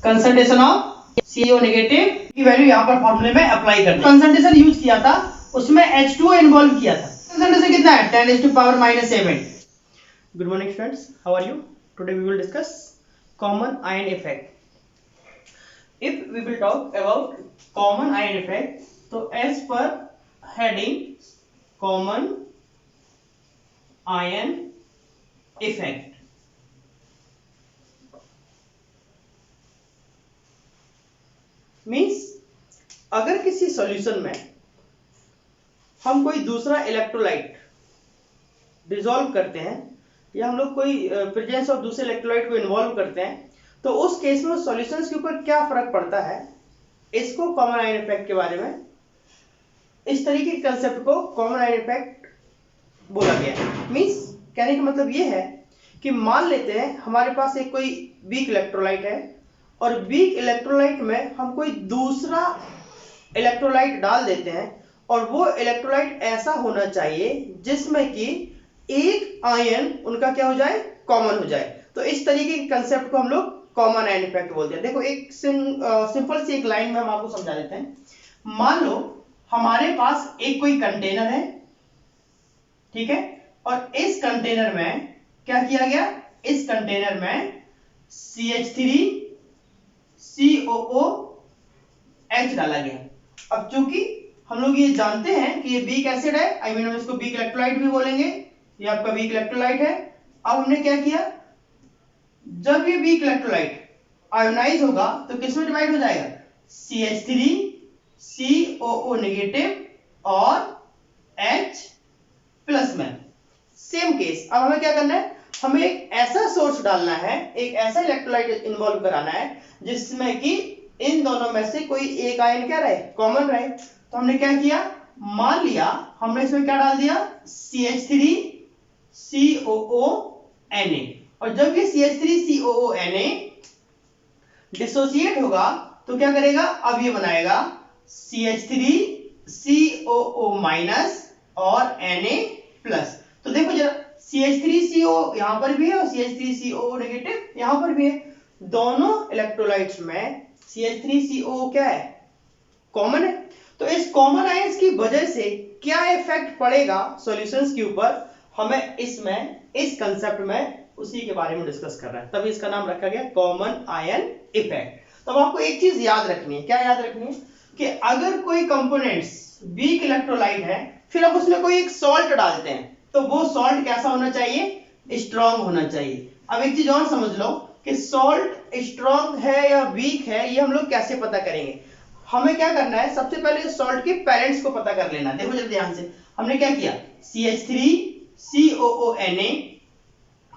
Concentration of CO negative की value यहाँ पर फॉर्मूले में अप्लाई करते हैं। कंसंट्रेशन यूज किया था उसमें H2O इन्वॉल्व किया था। कंसंट्रेशन कितना है 10⁻⁻⁷। Good morning students, how are you? Today we will discuss common ion effect. If we will talk about common ion effect, तो एज पर heading common ion effect, means अगर किसी सॉल्यूशन में हम कोई दूसरा इलेक्ट्रोलाइट डिसॉल्व करते हैं या हम लोग कोई प्रेजेंस ऑफ दूसरे इलेक्ट्रोलाइट को इन्वॉल्व करते हैं, तो उस केस में सॉल्यूशंस के ऊपर क्या फर्क पड़ता है, इसको कॉमन आयन इफेक्ट के बारे में, इस तरीके के कंसेप्ट को कॉमन आयन इफेक्ट बोला गया है। मीन्स कहने का मतलब ये है कि मान लेते हैं हमारे पास एक कोई वीक इलेक्ट्रोलाइट है और वीक इलेक्ट्रोलाइट में हम कोई दूसरा इलेक्ट्रोलाइट डाल देते हैं और वो इलेक्ट्रोलाइट ऐसा होना चाहिए जिसमें कि एक आयन उनका क्या हो जाए, कॉमन हो जाए। तो इस तरीके के कंसेप्ट को हम लोग कॉमन आयन इफेक्ट बोलते हैं। देखो एक सिंपल सी एक लाइन में हम आपको समझा देते हैं। मान लो हमारे पास एक कोई कंटेनर है, ठीक है, और इस कंटेनर में क्या किया गया, इस कंटेनर में CH3COOH डाला गया। अब चूंकि हम लोग ये जानते हैं कि ये वीक एसिड है, आई मीन हम इसको वीक इलेक्ट्रोलाइट भी बोलेंगे, ये आपका वीक इलेक्ट्रोलाइट है। अब हमने क्या किया, जब ये वीक इलेक्ट्रोलाइट आयोनाइज होगा तो किस में डिवाइड हो जाएगा, CH3COO नेगेटिव और H प्लस में। सेम केस, अब हमें क्या करना है, हमें एक ऐसा सोर्स डालना है, एक ऐसा इलेक्ट्रोलाइट इन्वॉल्व कराना है जिसमें कि इन दोनों में से कोई एक आयन क्या रहे, कॉमन रहे। तो हमने क्या किया, मान लिया हमने इसमें क्या डाल दिया, CH3COONA, और जब ये CH3COONA डिसोसिएट होगा तो क्या करेगा, अब ये बनाएगा CH3COO माइनस और Na+। तो देखो जरा, CH3CO यहां पर भी है और CH3CO नेगेटिव यहां पर भी है। दोनों इलेक्ट्रोलाइट्स में CH3CO क्या है, कॉमन है। तो इस कॉमन आयंस की वजह से क्या इफेक्ट पड़ेगा सॉल्यूशंस के ऊपर, हमें इसमें इस कंसेप्ट में उसी के बारे में डिस्कस कर रहा है, तभी इसका नाम रखा गया कॉमन आयन इफेक्ट। तो आपको एक चीज याद रखनी है, क्या याद रखनी है, कि अगर कोई कंपोनेंट्स वीक इलेक्ट्रोलाइट है, फिर हम उसमें कोई एक सॉल्ट डालते हैं, तो वो सॉल्ट कैसा होना चाहिए, स्ट्रॉन्ग होना चाहिए। अब एक चीज और समझ लो कि सॉल्ट स्ट्रॉन्ग है या वीक है, ये हम लोग कैसे पता करेंगे। हमें क्या करना है, सबसे पहले सॉल्ट के पेरेंट्स को पता कर लेना। देखो जरा ध्यान से, हमने क्या किया, CH3COONA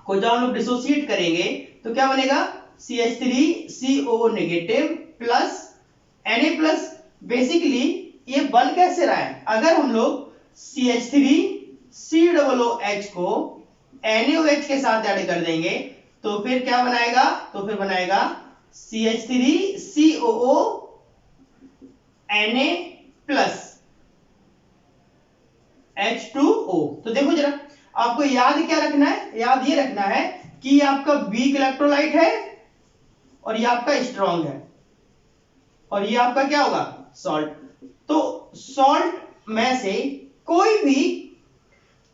को जब हम लोग डिसोसिएट करेंगे तो क्या बनेगा, CH3CO negative plus Na+। Basically ये बन कैसे रहा है, अगर हम लोग CH3COOH को NaOH के साथ ऐड कर देंगे तो फिर क्या बनाएगा, तो फिर बनाएगा CH3COONA+ H2O। तो देखो जरा, आपको याद क्या रखना है, याद ये रखना है कि ये आपका वीक इलेक्ट्रोलाइट है और ये आपका स्ट्रॉन्ग है, और ये आपका क्या होगा, सॉल्ट। तो सॉल्ट में से कोई भी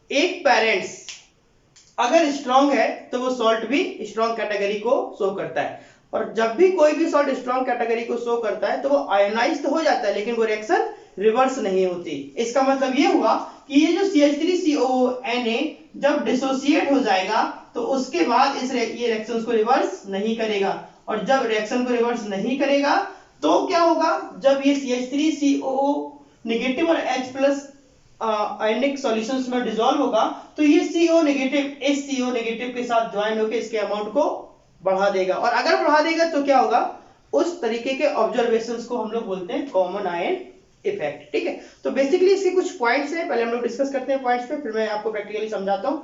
एक पेरेंट्स अगर स्ट्रॉन्ग है तो वो सॉल्ट भी स्ट्रॉन्ग कैटेगरी को शो करता है, और जब भी कोई भी सॉल्ट स्ट्रॉन्ग कैटेगरी को शो करता है तो वो आयोनाइज तो हो जाता है लेकिन वो रिएक्शन रिवर्स नहीं होती। इसका मतलब ये हुआ कि ये जो CH3COONA जब डिसोसिएट हो जाएगा तो उसके बाद ये रिएक्शंस को रिवर्स नहीं करेगा, और जब रिएक्शन को रिवर्स नहीं करेगा तो क्या होगा, जब ये CH3COO नेगेटिव और H+ आयनिक सॉल्यूशंस में डिसॉल्व होगा तो ये CO नेगेटिव इस CO नेगेटिव के साथ ज्वाइन होकर इसके अमाउंट को बढ़ा देगा, और अगर बढ़ा देगा तो क्या होगा, उस तरीके के ऑब्जर्वेशंस को हम लोग बोलते हैं कॉमन आयन इफेक्ट। ठीक है, तो बेसिकली इसके कुछ पॉइंट्स हैं, पहले हम लोग डिस्कस करते हैं पॉइंट्स पे, फिर मैं आपको प्रैक्टिकली समझाता हूं।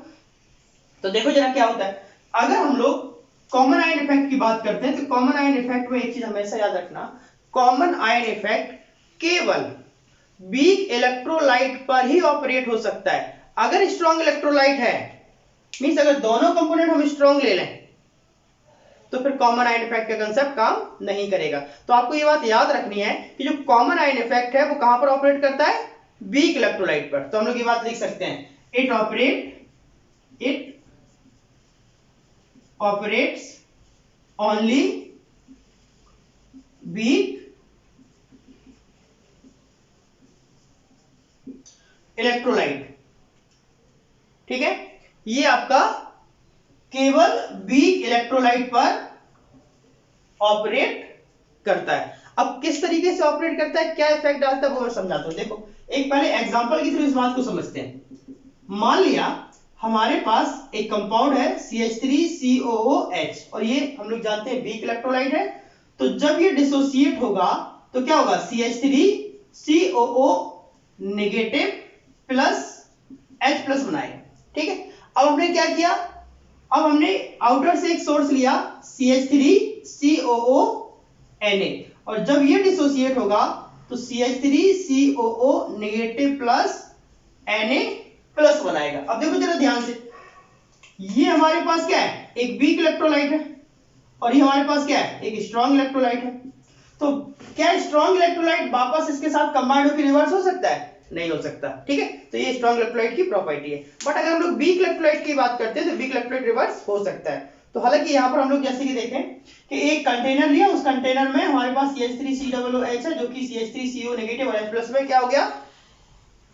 तो देखो जरा क्या होता है, अगर हम लोग कॉमन आयन इफेक्ट की बात करते हैं तो कॉमन आयन इफेक्ट में एक चीज हमेशा याद रखना, कॉमन आयन इफेक्ट केवल वीक इलेक्ट्रोलाइट पर ही ऑपरेट हो सकता है। अगर स्ट्रॉन्ग इलेक्ट्रोलाइट है, मींस अगर दोनों कंपोनेंट हम स्ट्रॉन्ग ले लें तो फिर कॉमन आयन इफेक्ट का कंसेप्ट काम नहीं करेगा। तो आपको ये बात याद रखनी है कि जो कॉमन आयन इफेक्ट है वो कहां पर ऑपरेट करता है, वीक इलेक्ट्रोलाइट पर। तो हम लोग ये बात लिख सकते हैं, it operates only weak electrolyte. ठीक है, ये आपका केवल वीक इलेक्ट्रोलाइट पर ऑपरेट करता है। अब किस तरीके से ऑपरेट करता है, क्या इफेक्ट डालता है, वो मैं समझाता हूं। देखो एक पहले एग्जांपल की थ्रू इस बात को समझते हैं। मान लिया हमारे पास एक कंपाउंड है CH3COOH और ये हम लोग जानते हैं वीक इलेक्ट्रोलाइट है। तो जब ये डिसोसिएट होगा तो क्या होगा, CH3COO negative plus H plus बनाएगा। ठीक है, अब हमने क्या किया, अब हमने आउटर से एक सोर्स लिया CH3COO Na और जब ये डिसोसिएट होगा तो CH3COO negative plus Na plus बनाएगा। अब देखो जरा ध्यान से, ये हमारे पास क्या है, एक वीक इलेक्ट्रोलाइट है और ये हमारे पास क्या है, एक स्ट्रॉन्ग इलेक्ट्रोलाइट है। तो क्या स्ट्रॉन्ग इलेक्ट्रोलाइट वापस इसके साथ कंबाइंड होकर रिवर्स हो सकता है, नहीं हो सकता। ठीक है, तो ये स्ट्रॉन्ग इलेक्ट्रोलाइट की प्रॉपर्टी है। बट अगर हम लोग वीक इलेक्ट्रोलाइट की बात करते हैं तो वीक इलेक्ट्रोलाइट रिवर्स हो सकता है। तो हालांकि यहाँ पर हम लोग जैसे कि देखें कि एक कंटेनर लिया, उस कंटेनर में हमारे पास CH3COOH है जो कि CH3CO नेगेटिव और H प्लस में क्या हो गया,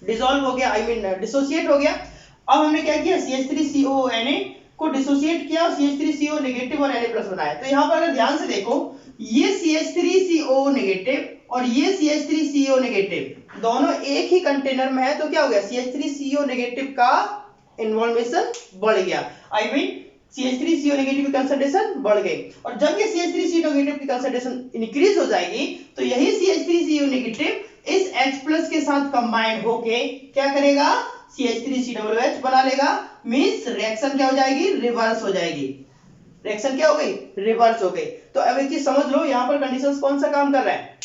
डिसॉल्व हो गया, आई मीन डिसोसिएट हो गया। अब हमने क्या किया, CH3COONA को डिसोसिएट किया और CH3CO नेगेटिव और Na प्लस बनाया। तो यहाँ पर अगर ध्यान से देखो, ये CH3CO नेगेटिव और ये CH3CO नेगेटिव दोनों एक ही कंटेनर में है। तो क्या हो गया, CH3CO नेगेटिव का इन्वॉल्वेशन बढ़ गया, आई मीन CH3CO नेगेटिव की कंसंट्रेशन बढ़ गई। और जब ये CH3CO नेगेटिव की कंसंट्रेशन इंक्रीज हो जाएगी तो यही CH3CO नेगेटिव इस H प्लस के साथ कंबाइंड होके क्या करेगा, CH3COOH बना लेगा। मींस रिएक्शन क्या हो जाएगी, रिवर्स हो जाएगी। रिएक्शन क्या हो गई, रिवर्स हो गई। तो अब एक चीज समझ लो, यहां पर कंडीशंस कौन सा काम कर रहा है,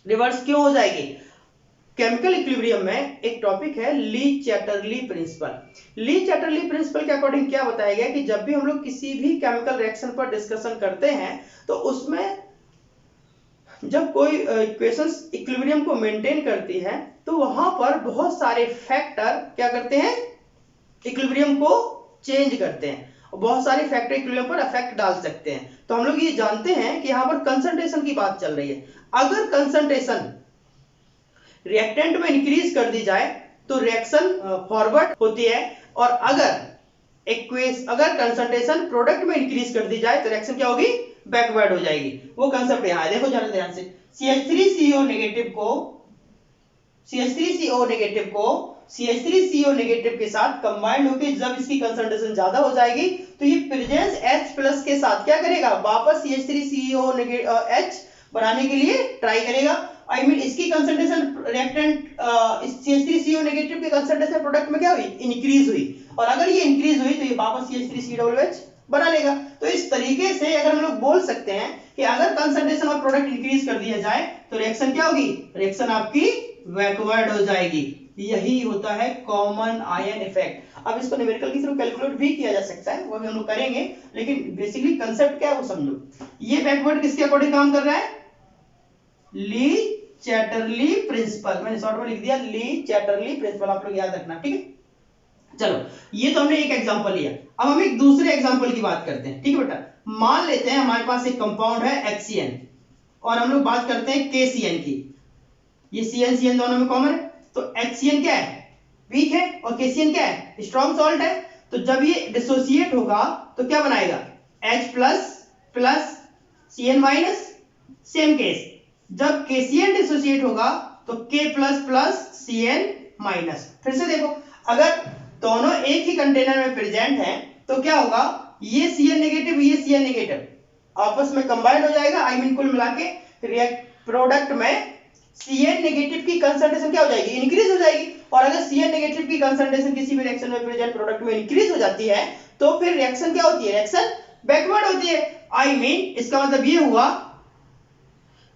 रिवर्स क्यों हो जाएगी। केमिकल इक्विलिब्रियम में एक टॉपिक है ली चैटरली प्रिंसिपल। ली चैटरली प्रिंसिपल के अकॉर्डिंग क्या बताया गया कि जब भी हम लोग किसी भी केमिकल रिएक्शन पर डिस्कशन करते हैं तो उसमें जब कोई इक्वेशंस इक्विलिब्रियम को मेंटेन करती है तो वहां पर बहुत सारे फैक्टर क्या करते हैं, इक्विलिब्रियम को चेंज करते हैं। बहुत सारे फैक्टर इक्विलिब्रियम पर इफेक्ट डाल सकते हैं। तो हम लोग ये जानते हैं कि यहां पर कंसंट्रेशन की बात चल रही है। अगर कंसंट्रेशन रिएक्टेंट में इंक्रीज कर दी जाए तो रिएक्शन फॉरवर्ड होती है, और अगर कंसंट्रेशन प्रोडक्ट में इंक्रीज कर दी जाए तो रिएक्शन क्या होगी, बैकवर्ड हो जाएगी। वो कंसेप्ट यहां है, देखो जरा ध्यान से। CH3CO नेगेटिव के साथ कंबाइंड होकर जब इसकी कंसंट्रेशन ज्यादा हो जाएगी तो ये प्रेजेंस H प्लस के साथ क्या करेगा, वापस CH3COH बनाने के लिए ट्राई करेगा। आई मीन इसकी कंसंट्रेशन रिएक्टेंट CH3CO नेगेटिव की कंसंट्रेशन प्रोडक्ट में क्या हुई, इंक्रीज हुई, और अगर ये इंक्रीज हुई तो ये वापस CH3COOH बना लेगा। तो इस तरीके से अगर हम लोग बोल सकते हैं कि अगर कंसंट्रेशन ऑफ प्रोडक्ट इंक्रीज कर दिया जाए तो रिएक्शन क्या होगी, रिएक्शन आपकी बैकवर्ड हो जाएगी। यही होता है कॉमन आयन इफेक्ट। अब इसको न्यूमेरिकल के थ्रू कैलकुलेट भी किया जा सकता है, वो भी हम लोग करेंगे, लेकिन बेसिकली कंसेप्ट क्या है वो समझो। ये बैकवर्ड किसके अकॉर्डिंग काम कर रहा है, ली चैटरली प्रिंसिपल। मैंने शॉर्ट में लिख दिया ली चैटरली प्रिंसिपल, आप लोग याद रखना। ठीक है, चलो ये तो हमने एक एग्जांपल लिया। अब हम एक दूसरे एग्जांपल की बात करते हैं। ठीक है बेटा, मान लेते हैं हमारे पास एक कंपाउंड है HCN और हम लोग बात करते हैं KCN की। ये CN दोनों में कॉमन है। तो HCN क्या है, वीक है, और KCN क्या है, स्ट्रॉन्ग सॉल्ट है। तो जब ये डिसोसिएट होगा तो क्या बनाएगा, H plus plus CN minus. Same case, जब KCN डिसोसिएट होगा तो K plus plus CN minus. फिर से देखो, अगर दोनों एक ही कंटेनर में प्रेजेंट हैं तो क्या होगा, ये CN नेगेटिव ये CN नेगेटिव आपस में कंबाइंड हो जाएगा। आई मीन कुल मिला के प्रोडक्ट में CN नेगेटिव की कंसंट्रेशन क्या हो जाएगी, इंक्रीज हो जाएगी। और अगर CN नेगेटिव की कंसंट्रेशन किसी भी रिएक्शन में प्रेजेंट प्रोडक्ट में इंक्रीज हो जाती है तो फिर रिएक्शन क्या होती है, रिएक्शन बैकवर्ड होती है। आई मीन इसका मतलब ये हुआ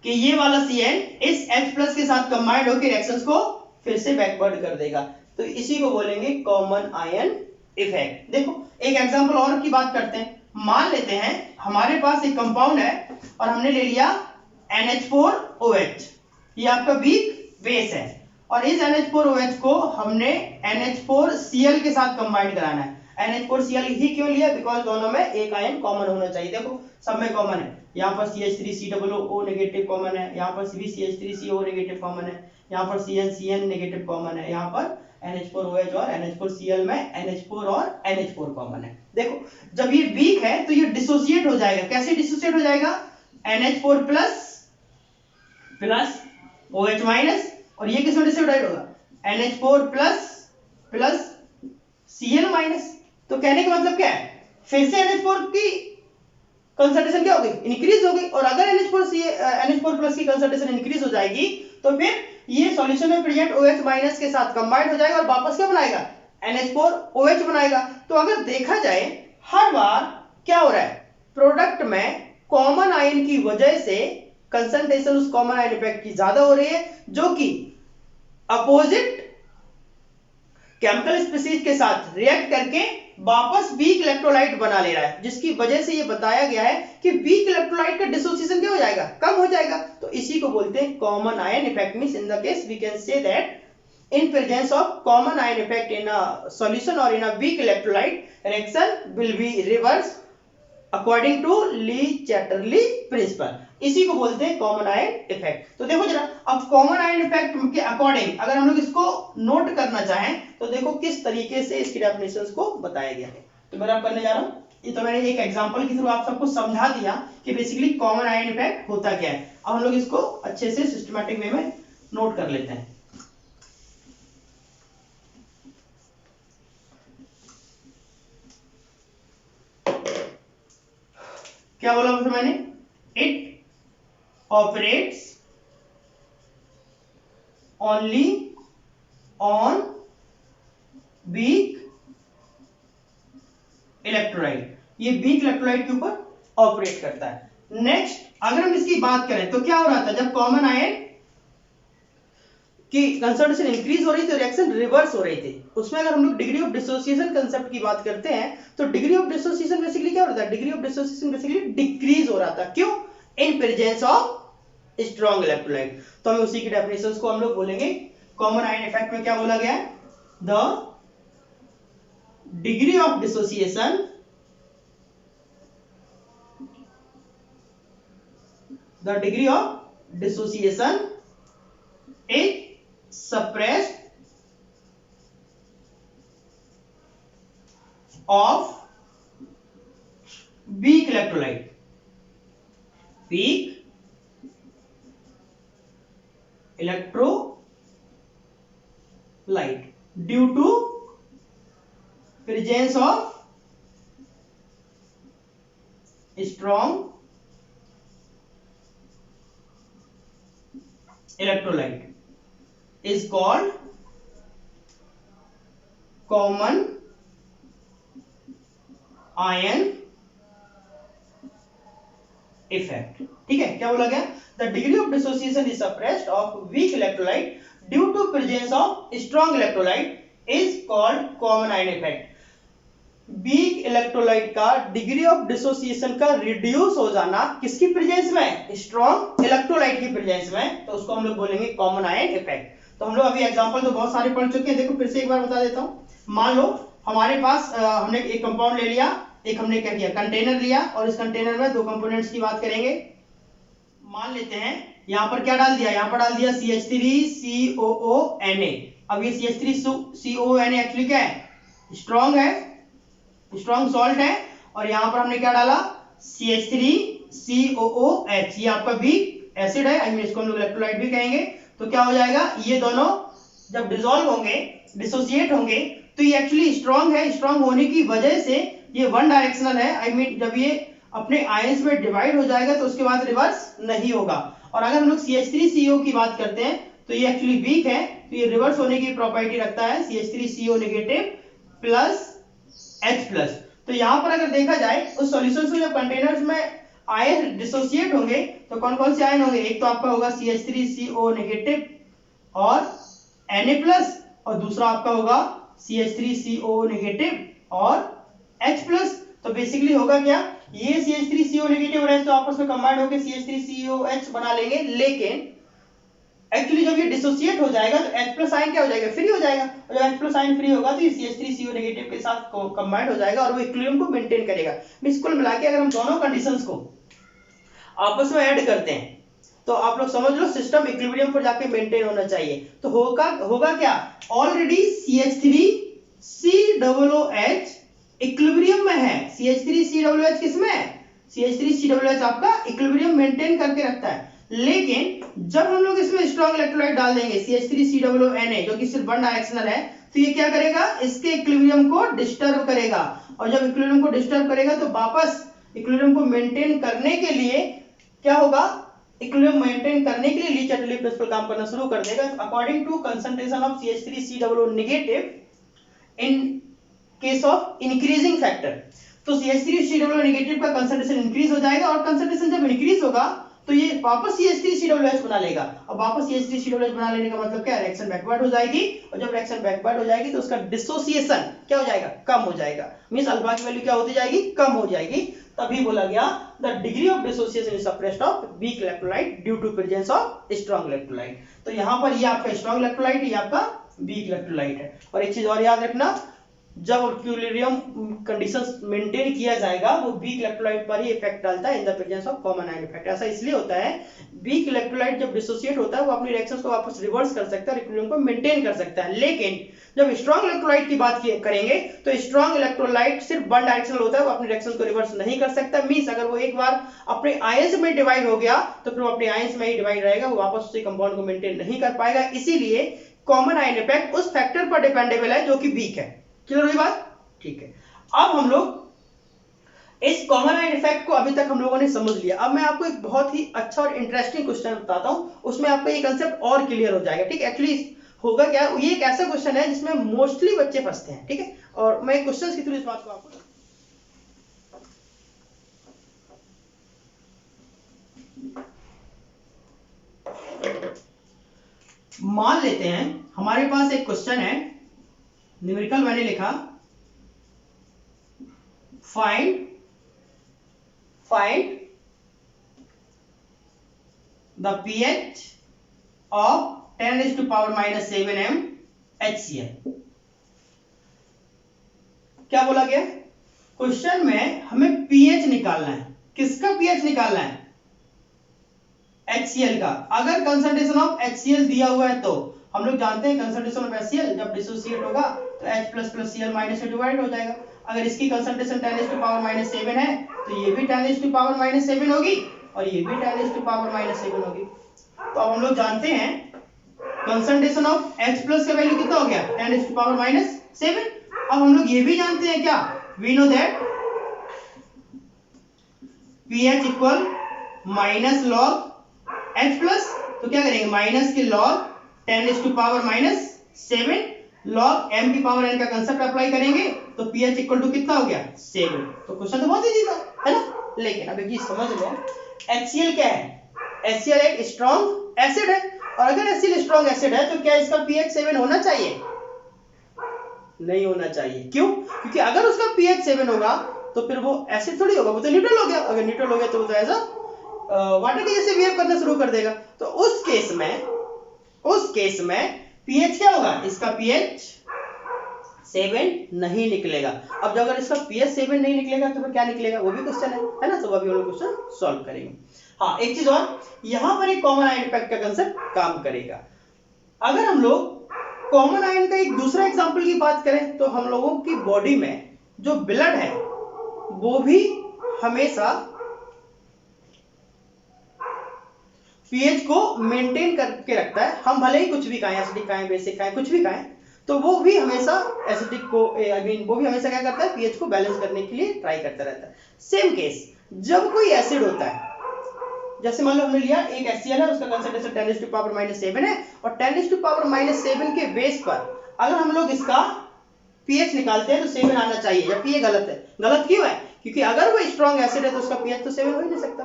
कि ये वाला CN इस H प्लस के साथ कंबाइंड होकर रिएक्शंस को फिर से बैकवर्ड कर देगा। तो इसी को बोलेंगे कॉमन आयन इफेक्ट। देखो एक एग्जांपल और की बात करते हैं। मान लेते हैं हमारे पास एक कंपाउंड है और हमने ले लिया NH4OH, ये आपका वीक बेस है, और इस NH4OH को हमने NH4Cl के साथ कंबाइन कराना है। NH4Cl ही क्यों लिया? बिकॉज दोनों में एक आयन कॉमन होना चाहिए। देखो सब में कॉमन है, यहाँ पर CH3COO नेगेटिव कॉमन है, यहाँ पर CH3CO नेगेटिव कॉमन है, यहाँ पर CN नेगेटिव कॉमन है, यहाँ पर NH4OH और NH4Cl में NH4 और NH4 कॉमन है। देखो जब ये वीक है तो ये डिसोसिएट हो जाएगा। कैसे डिसोसिएट हो जाएगा? NH4 plus plus OH minus, और ये किसमें डिसोसिएट होगा? NH4 plus plus Cl minus. तो कहने का मतलब क्या है? फिर से NH4 की कंसंट्रेशन क्या हो गई? इंक्रीज हो गई, और अगर NH4 प्लस की कंसंट्रेशन इंक्रीज हो जाएगी तो फिर ये सॉल्यूशन में प्रेजेंट OH माइनस के साथ कंबाइन हो जाएगा और वापस क्या बनाएगा? NH4OH बनाएगा। तो अगर देखा जाए हर बार क्या हो रहा है? प्रोडक्ट में कॉमन आयन की वजह से कंसंट्रेशन उस कॉमन आयन इफेक्ट की ज्यादा हो रही है, जो कि अपोजिट केमिकल स्पीशीज के साथ रिएक्ट करके वापस वीक इलेक्ट्रोलाइट बना ले रहा है, जिसकी वजह से ये बताया गया है कि वीक इलेक्ट्रोलाइट का डिसोसिएशन क्या हो जाएगा? कम हो जाएगा। तो इसी को बोलते हैं common ion effect. Means in the case we can say that in presence of common ion effect in a solution or in a weak electrolyte, reaction will be reversed according to Lee-Chatterley principle। इसी को बोलते हैं common ion effect. तो देखो जरा, अब common ion effect के according अगर हम लोग इसको नोट करना चाहें तो देखो किस तरीके से इसकी डेफिनेशंस को बताया गया है। तो मैं अब करने जा रहा हूँ, ये तो मैंने एक एग्जांपल के थ्रू आप सबको समझा दिया कि बेसिकली कॉमन आयन इफेक्ट होता क्या है। अब हम लोग इसको अच्छे से सिस्टमैटिक वे में नोट कर लेते हैं। क्या बोला उसमें मैंने? It operates only on weak electrolyte. ये वीक इलेक्ट्रोलाइट के ऊपर ऑपरेट करता है। नेक्स्ट अगर हम इसकी बात करें तो क्या हो रहा था? जब कॉमन आयन की कंसंट्रेशन इंक्रीज हो रही थी, रिएक्शन रिवर्स हो रही थी। उसमें अगर हम लोग डिग्री ऑफ डिसोसिएशन कंसेप्ट की बात करते हैं तो डिग्री ऑफ डिसोसिएशन बेसिकली क्या हो रहा था? Degree of dissociation basically decrease हो रहा था। क्यों? In presence of strong electrolyte. तो हम उसी की डेफिनेशंस को हम लोग बोलेंगे। कॉमन आयन इफेक्ट में क्या बोला गया है? The degree of dissociation is suppressed of weak electrolyte due to presence of strong electrolyte is called common ion effect। ठीक है, क्या बोला गया? The degree of dissociation is suppressed of weak electrolyte due to presence of strong electrolyte is called common ion effect। Weak electrolyte का degree of dissociation का reduce हो जाना किसकी प्रेजेंस में? स्ट्रॉन्ग इलेक्ट्रोलाइट की प्रेजेंस में, तो उसको हम लोग बोलेंगे कॉमन आयन इफेक्ट। तो हम लोग अभी एग्जांपल तो बहुत सारे पढ़ चुके हैं। देखो फिर से एक बार बता देता हूं। मान लो हमारे पास हमने एक कंपाउंड ले लिया, एक हमने क्या किया? कंटेनर लिया, और इस कंटेनर में दो कंपोनेंट्स की बात करेंगे। मान लेते हैं यहाँ पर क्या डाल दिया? यहाँ पर डाल दिया CH3COONA। अब ये CH3COONA एक्चुअली क्या है? स्ट्रॉन्ग है, स्ट्रॉन्ग सॉल्ट है, और यहां पर हमने क्या डाला? CH3COOH। ये आपका वीक एसिड है, आई मीन इसको हम लोग इलेक्ट्रोलाइट भी कहेंगे। तो क्या हो जाएगा? ये दोनों जब डिसॉल्व होंगे, डिसोसिएट होंगे, तो ये एक्चुअली स्ट्रॉन्ग है। स्ट्रॉन्ग होने की वजह से ये वन डायरेक्शनल है, आई मीन जब ये अपने आयंस में डिवाइड हो जाएगा तो उसके बाद रिवर्स नहीं होगा। और अगर हम लोग CH3CO की बात करते हैं तो ये एक्चुअली वीक है, तो ये रिवर्स होने की प्रॉपर्टी रखता है, CH3CO नेगेटिव प्लस H+। तो यहां पर अगर देखा जाए उस सॉल्यूशन से जब कंटेनर्स में आयन डिसोसिएट होंगे तो कौन कौन से आयन होंगे? एक तो आपका होगा CH3CO नेगेटिव और Na+, और दूसरा आपका होगा CH3CO नेगेटिव और H+। तो बेसिकली होगा क्या, ये CH3CO नेगेटिव और H तो आपस में कंबाइंड होकर CH3COH बना लेंगे, लेकिन एक्चुअली जब ये डिसोसिएट हो जाएगा तो H प्लस आयन क्या हो जाएगा, फ्री हो जाएगा, और जब H प्लस आयन फ्री होगा तो ये CH3CO नेगेटिव के साथ कंबाइंड हो जाएगा और वो इक्विलिब्रियम को मेंटेन करेगा। मींस कुल मिला के अगर हम दोनों कंडीशंस को आपस में ऐड करते हैं तो आप लोग समझ लो सिस्टम इक्विलिब्रियम पर जाके मेंटेन होना चाहिए। तो होगा क्या, ऑलरेडी CH3COOH इक्विलिब्रियम में है। CH3COOH किसमें है, CH3COOH आपका इक्विलिब्रियम मेंटेन करके रखता है, लेकिन जब हम लोग इसमें स्ट्रॉन्ग इलेक्ट्रोलाइट डाल देंगे CH3COONA जो कि सिर्फ वन डायरेक्शनल है, तो ये क्या करेगा, इसके इक्विलिब्रियम को डिस्टर्ब करेगा, और जब इक्विलिब्रियम को डिस्टर्ब करेगा तो वापस इक्विलिब्रियम को मेंटेन करने के लिए क्या होगा, इक्विलिब्रियम मेंटेन करने के लिए ली चैटरली प्रिंसिपल काम करना शुरू कर देगा। According to concentration of CH3COO negative in case of increasing factor, तो CH3COO नेगेटिव का कंसंट्रेशन इंक्रीज हो जाएगा, और कंसंट्रेशन जब इंक्रीज होगा तो ये वापस CH3COOH बना लेगा, और वापस CH3COOH बना लेने का मतलब क्या, रिएक्शन बैकवर्ड हो जाएगी, और जब रिएक्शन बैकवर्ड हो जाएगी तो उसका डिसोसिएशन क्या हो जाएगा, कम हो जाएगा, मींस अल्फा की वैल्यू क्या होती जाएगी, कम हो जाएगी। तभी बोला गया the degree of dissociation is suppressed of weak electrolyte due to presence of strong electrolyte. तो यहां पर ये आपका स्ट्रांग इलेक्ट्रोलाइट, ये आपका वीक इलेक्ट्रोलाइट है। और एक चीज और याद रखना, जब इक्विलिब्रियम कंडीशंस मेंटेन किया जाएगा वो वीक इलेक्ट्रोलाइट पर ही इफेक्ट डालता है in the presence of common ion effect. ऐसा इसलिए होता है, वीक इलेक्ट्रोलाइट जब डिसोसिएट होता है वो अपनी रिएक्शंस को वापस रिवर्स कर सकता है और इक्विलिब्रियम को मेंटेन कर सकता है, लेकिन जब स्ट्रांग इलेक्ट्रोलाइट की बात करेंगे तो स्ट्रांग इलेक्ट्रोलाइट सिर्फ वन डायरेक्शनल होता है, वो अपनी रिएक्शंस को रिवर्स नहीं कर सकता। मींस अगर वो एक बार अपने आयंस में डिवाइड हो गया तो फिर वो अपने आयंस में ही डिवाइड रहेगा, वो वापस उसी कंपाउंड को मेंटेन नहीं कर पाएगा। इसीलिए कॉमन आयन इफेक्ट उस फैक्टर पर डिपेंडेबल है जो कि वीक है। क्लियर हुई बात, ठीक है। अब हम लोग इस कॉमन आयन इफेक्ट को अभी तक हम लोगों ने समझ लिया। अब मैं आपको एक बहुत ही अच्छा और इंटरेस्टिंग क्वेश्चन बताता हूं, उसमें आपका ये कांसेप्ट और क्लियर हो जाएगा। ठीक, एक्चुअली होगा क्या, ये एक ऐसा क्वेश्चन है जिसमें मोस्टली बच्चे फंसते हैं। ठीक है, और मैं क्वेश्चन के थ्रू इस बात को आपको मान लेते हैं हमारे पास एक क्वेश्चन है, न्यूमेरिकल मैंने लिखा find the pH of 10⁻⁻7m HCl। क्या बोला गया, क्वेश्चन में हमें pH निकालना है। किसका pH निकालना है, HCl का। अगर कंसंट्रेशन ऑफ HCl दिया हुआ है तो हम लोग जानते हैं कंसंट्रेशन ऑफ HCl जब डिसोसिएट होगा तो H++ Cl- से डिवाइड हो जाएगा। अगर इसकी कंसंट्रेशन 10⁻⁻7 है तो ये भी 10⁻⁻7 होगी और ये भी 10⁻⁻7 होगी। तो अब हम लोग जानते हैं कंसंट्रेशन ऑफ H+ का वैल्यू कितना हो गया, 10⁻⁻7। अब हम लोग ये भी जानते हैं क्या, we know that pH equal minus log H+, तो क्या करेंगे, माइनस के लॉग 10⁻�7 लॉग m की पावर n का कंसेप्ट अप्लाई करेंगे तो pH इक्वल टू कितना हो गया, 7। तो क्वेश्चन तो बहुत इजी था, है ना। लेकिन अब एक चीज समझ लो, HCl क्या है, HCl एक स्ट्रॉन्ग एसिड है, और अगर HCl स्ट्रॉन्ग एसिड है तो क्या इसका pH 7 होना चाहिए, नहीं होना चाहिए। क्यों, क्योंकि अगर उसका pH 7 होगा तो फिर वो एसिड थोड़ी होगा, वो तो न्यूट्रल हो गया। अगर न्यूट्रल हो गया तो वो तो ऐसा वाटर के जैसे बिहेव करना शुरू कर देगा। तो उस केस में pH क्या होगा, इसका pH 7 नहीं निकलेगा। अब अगर इसका pH 7 नहीं निकलेगा तो फिर क्या निकलेगा, वो भी क्वेश्चन है ना। तो अभी हम लोग क्वेश्चन सॉल्व करेंगे। हाँ, एक चीज और, यहां पर एक कॉमन आयन इफेक्ट का कंसेप्ट काम करेगा। अगर हम लोग कॉमन आयन का एक दूसरा एग्जांपल की बात करें तो हम लोगों की बॉडी में जो ब्लड है वो भी हमेशा pH को मेंटेन करके रखता है। हम भले ही कुछ भी खाएं, एसिडिक खाएं, बेसिक खाएं, कुछ भी खाएं, तो वो भी हमेशा एसिडिक को वो भी हमेशा क्या करता है, pH को बैलेंस करने के लिए ट्राई करता रहता है। सेम केस जब कोई एसिड होता है, जैसे मान लो हमने लिया एक HCl है, उसका कंसंट्रेशन 10⁻⁻7 है, और 10⁻⁻7 के बेस पर अगर हम लोग इसका pH निकालते हैं तो 7 आना चाहिए, जबकि ये गलत है। गलत क्यों है, क्योंकि अगर वो स्ट्रॉन्ग एसिड है तो उसका pH तो 7 हो ही नहीं सकता।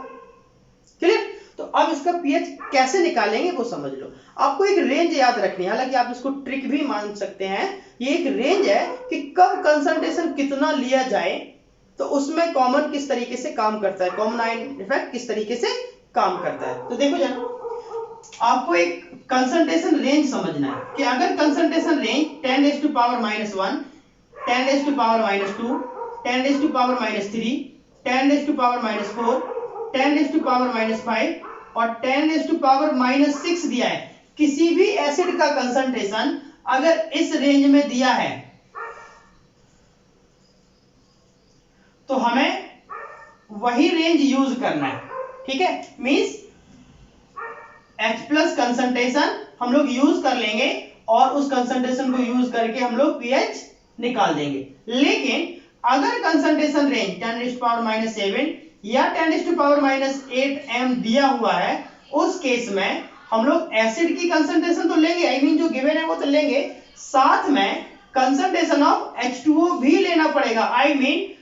क्लियर। तो अब इसका pH कैसे निकालेंगे वो समझ लो। आपको एक रेंज याद रखनी है, हालांकि आप इसको ट्रिक भी मान सकते हैं। ये एक रेंज है कि कब कंसंट्रेशन कितना लिया जाए तो उसमें कॉमन किस तरीके से काम करता है, कॉमन आयन इफेक्ट किस तरीके से काम करता है। तो देखो जरा, आपको एक कंसंट्रेशन रेंज समझना है कि अगर concentration range 10 to power -1, 10 to power -2, 10 to power -3, 10 to power -4, 10 to power -5 और 10 टू पावर -6 दिया है, किसी भी एसिड का कंसंट्रेशन अगर इस रेंज में दिया है तो हमें वही रेंज यूज करना है। ठीक है, मींस H प्लस कंसंट्रेशन हम लोग यूज कर लेंगे और उस कंसंट्रेशन को यूज करके हम लोग pH निकाल देंगे। लेकिन अगर कंसंट्रेशन रेंज 10⁻⁻7 या 10⁻⁸ m दिया हुआ है, उस केस में हम लोग एसिड की कंसंट्रेशन तो लेंगे, आई मीन जो गिवन है वो तो लेंगे, साथ में कंसंट्रेशन ऑफ H2O भी लेना पड़ेगा, आई मीन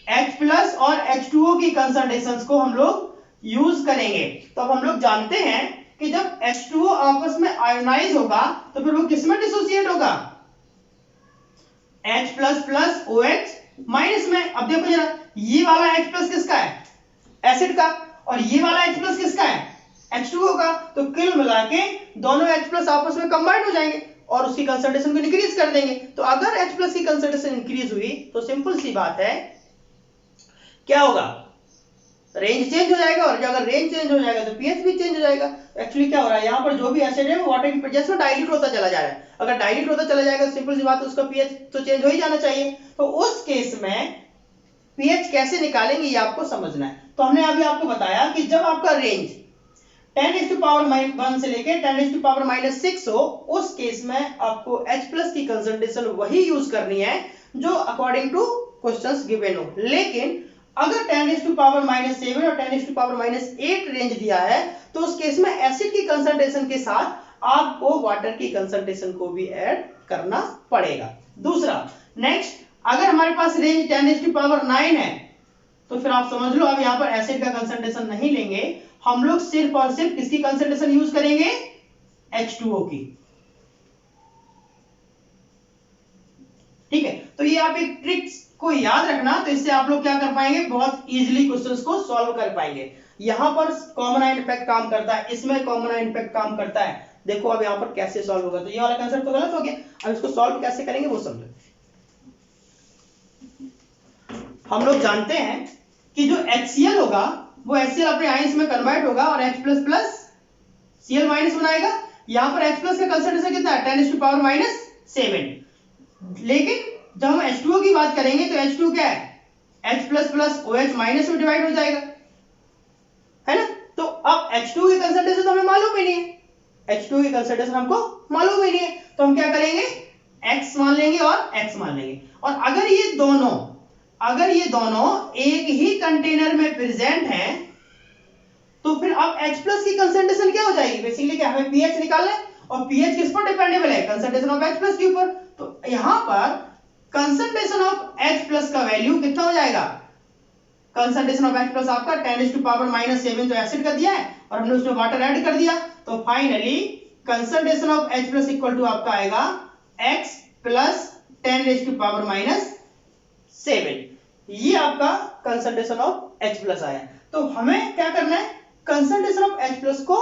H प्लस और H2O की कंसंट्रेशंस को हम लोग यूज करेंगे। तो अब हम लोग जानते हैं कि जब H2O आपस में आयोनाइज होगा तो फिर वो किसमें डिसोसिएट होगा, H plus plus OH minus में। अब देखो जरा, ये वाला H प्लस किसका है, एसिड का, और ये वाला H प्लस किसका है, H2O का। तो कुल मिला के दोनों H प्लस आपस में कंबाइंड हो जाएंगे और उसकी कंसंट्रेशन को इंक्रीज कर देंगे। तो अगर H प्लस की कंसंट्रेशन इंक्रीज हुई तो सिंपल सी बात है, क्या होगा, रेंज चेंज हो जाएगा, और अगर रेंज चेंज हो जाएगा तो pH भी चेंज हो जाएगा। एक्चुअली क्या हो रहा है, यहाँ पर जो भी एसिड है वो वाटर की प्रेजेंस में डाइल्यूट होता चला जा रहा है। अगर डाइल्यूट होता चला जाएगा तो सिंपल सी बात है, उसका pH तो चेंज हो ही जाना चाहिए। तो उस केस में pH कैसे निकालेंगे ये आपको समझना है। तो हमने अभी आपको बताया कि जब आपका रेंज 10⁻1 से लेके 10⁻⁻6 हो, उस केस में आपको H प्लस की कंसंट्रेशन वही यूज करनी है जो अकॉर्डिंग टू क्वेश्चंस गिवन हो। लेकिन अगर 10⁻⁻7 और 10⁻⁻8 रेंज दिया है तो उस केस में एसिड की कंसंट्रेशन के साथ आपको वाटर की कंसंट्रेशन को भी ऐड करना पड़ेगा। दूसरा, नेक्स्ट, अगर हमारे पास रेंज 10⁻9 है तो फिर आप समझ लो अब यहां पर एसिड का कंसंट्रेशन नहीं लेंगे, हम लोग सिर्फ और सिर्फ किसकी कंसंट्रेशन यूज करेंगे, H2O की। ठीक है, तो ये आप एक ट्रिक्स को याद रखना, तो इससे आप लोग क्या कर पाएंगे, बहुत इजीली क्वेश्चंस को सॉल्व कर पाएंगे। यहां पर कॉमन आयन इफेक्ट काम करता है, इसमें कॉमन आयन इफेक्ट काम करता है। देखो अब यहां पर कैसे सॉल्व होगा, तो ये वाला कंसेप्ट तो गलत हो गया, अब इसको सॉल्व कैसे करेंगे वो समझो। हम लोग जानते हैं कि जो HCl होगा वो HCl अपने आयंस में कन्वर्ट होगा और H plus plus Cl minus बनाएगा। यहां पर H प्लस का कंसंट्रेशन कितना है, 10⁻⁻7। लेकिन जब हम H2O की बात करेंगे तो H2 क्या है, H plus plus OH minus में डिवाइड हो जाएगा, है ना। तो अब H2 की कंसंट्रेशन तो हमें मालूम ही नहीं है, H2 की कंसंट्रेशन हमको मालूम ही नहीं है, तो हम क्या करेंगे, X मान लेंगे और X मान लेंगे। और अगर ये दोनों एक ही कंटेनर में प्रेजेंट हैं तो फिर अब H प्लस की कंसंट्रेशन क्या हो जाएगी, बेसिकली क्या, हमें pH निकालना है और pH किस पर डिपेंडेबल है, कंसंट्रेशन ऑफ H प्लस के ऊपर। तो यहां पर कंसंट्रेशन ऑफ H प्लस का वैल्यू कितना हो जाएगा, कंसंट्रेशन ऑफ H प्लस आपका 10⁻⁷ तो एसिड का दिया है और हमने उसमें वाटर ऐड कर दिया, तो finally concentration of H plus equal to आपका आएगा X प्लस 10⁻⁻7। ये आपका कंसंट्रेशन ऑफ H प्लस आया। तो हमें क्या करना है, कंसंट्रेशन ऑफ H प्लस को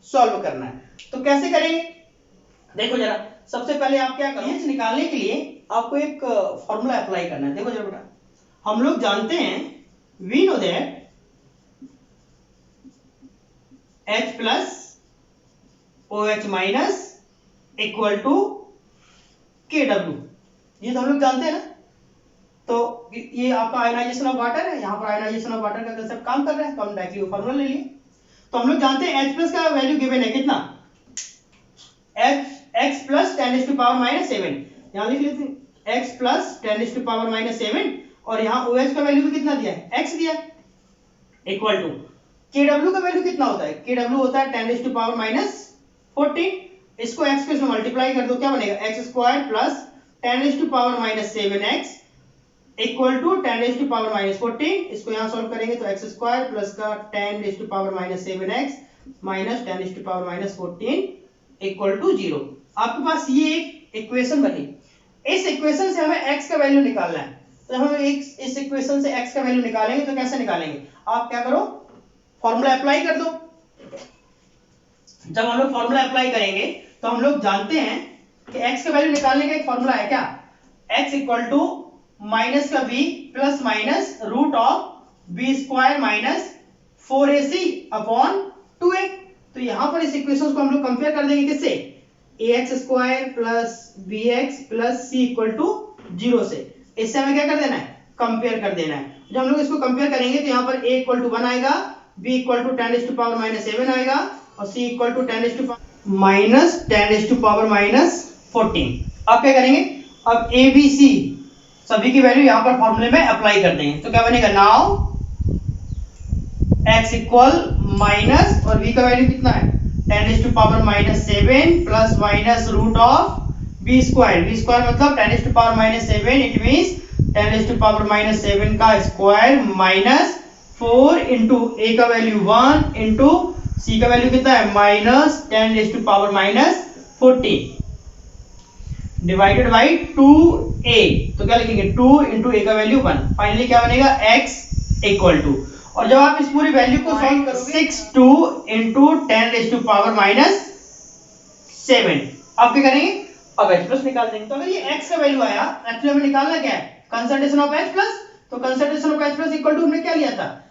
सॉल्व करना है। तो कैसे करेंगे, देखो जरा, सबसे पहले आप क्या करें, pH निकालने के लिए आपको एक फॉर्मूला अप्लाई करना है। देखो जरा बेटा, हम लोग जानते हैं, we know that H plus OH minus equal to KW, ये तो हम लोग जानते हैं ना। तो ये आपका आयनाइजेशन ऑफ वाटर है, यहाँ पर आयनाइजेशन ऑफ वाटर का कंसेप्ट काम कर रहा है, तो हम डायरेक्टली फॉर्मूला ले लिए। तो हम लोग जानते हैं H प्लस का वैल्यू गिवन है कितना, X प्लस 10⁻⁻7, यहाँ लिख लेते हैं X प्लस 10⁻⁻7 और यहाँ OH का वैल्यू भी कितना दिया है, X दिया, इक्वल टू KW का वैल्यू कितना होता है, KW होता है 10⁻⁻14। इसको X के साथ मल्टीप्लाई कर दो, क्या बनेगा, X square plus 10⁻⁻7x equal to 10⁻⁻14। इसको यहां सॉल्व करेंगे तो x स्क्वायर प्लस का 10⁻⁻7x माइनस 10⁻⁻14 इक्वल टू 0। आपके पास ये एक इक्वेशन बनी, इस इक्वेशन से हमें x का वैल्यू निकालना है। तो हम इस इक्वेशन से x का वैल्यू निकालेंगे तो कैसे निकालेंगे, आप क्या करो, फॉर्मूला अप्लाई कर दो। जब हम लोग फॉर्मूला अप्लाई करेंगे तो हम लोग जानते हैं कि x का वैल्यू निकालने का एक फॉर्मूला है क्या, x इक्वल टू माइनस का b plus minus root of b square minus 4ac upon 2a। तो यहां पर इस इक्वेशन को हम लोग कंपेयर कर देंगे किससे, ax square plus bx plus c equal to 0 से। इससे हमें क्या कर देना है, कंपेयर कर देना है। जब हम लोग इसको कंपेयर करेंगे तो यहाँ पर a इक्वल टू 1 आएगा, b equal to 10 to power minus 7 आएगा और c equal to 10 to minus 10 to power minus 14। अब क्या करेंगे, अब a b c सभी की वैल्यू यहाँ पर फॉर्मूले में अप्लाई कर देंगे। तो क्या बनेगा, नाउ x इक्वल माइनस और v का वैल्यू कितना है 10 to power minus 7 plus minus root of b square, b square मतलब 10 to power minus 7, it means 10 to power minus 7 का स्क्वायर माइनस 4 इंटू a का वैल्यू 1 इंटू c का value कितना है minus 10 to power minus 14 divided by 2a। तो क्या लिखेंगे 2 into a का वैल्यू 1। फाइनली क्या बनेगा x इक्वल टू, और जब आप इस पूरी वैल्यू को सॉल्व करोगे 62 इंटू 10 टू पावर माइनस 7, आप क्या करेंगे, अब h प्लस निकाल देंगे। तो अगर ये x का वैल्यू आया, एक्चुअली हमें निकालना क्या है, कंसंट्रेशन ऑफ h प्लस। तो concentration of h plus equal to हमने क्या लिया था,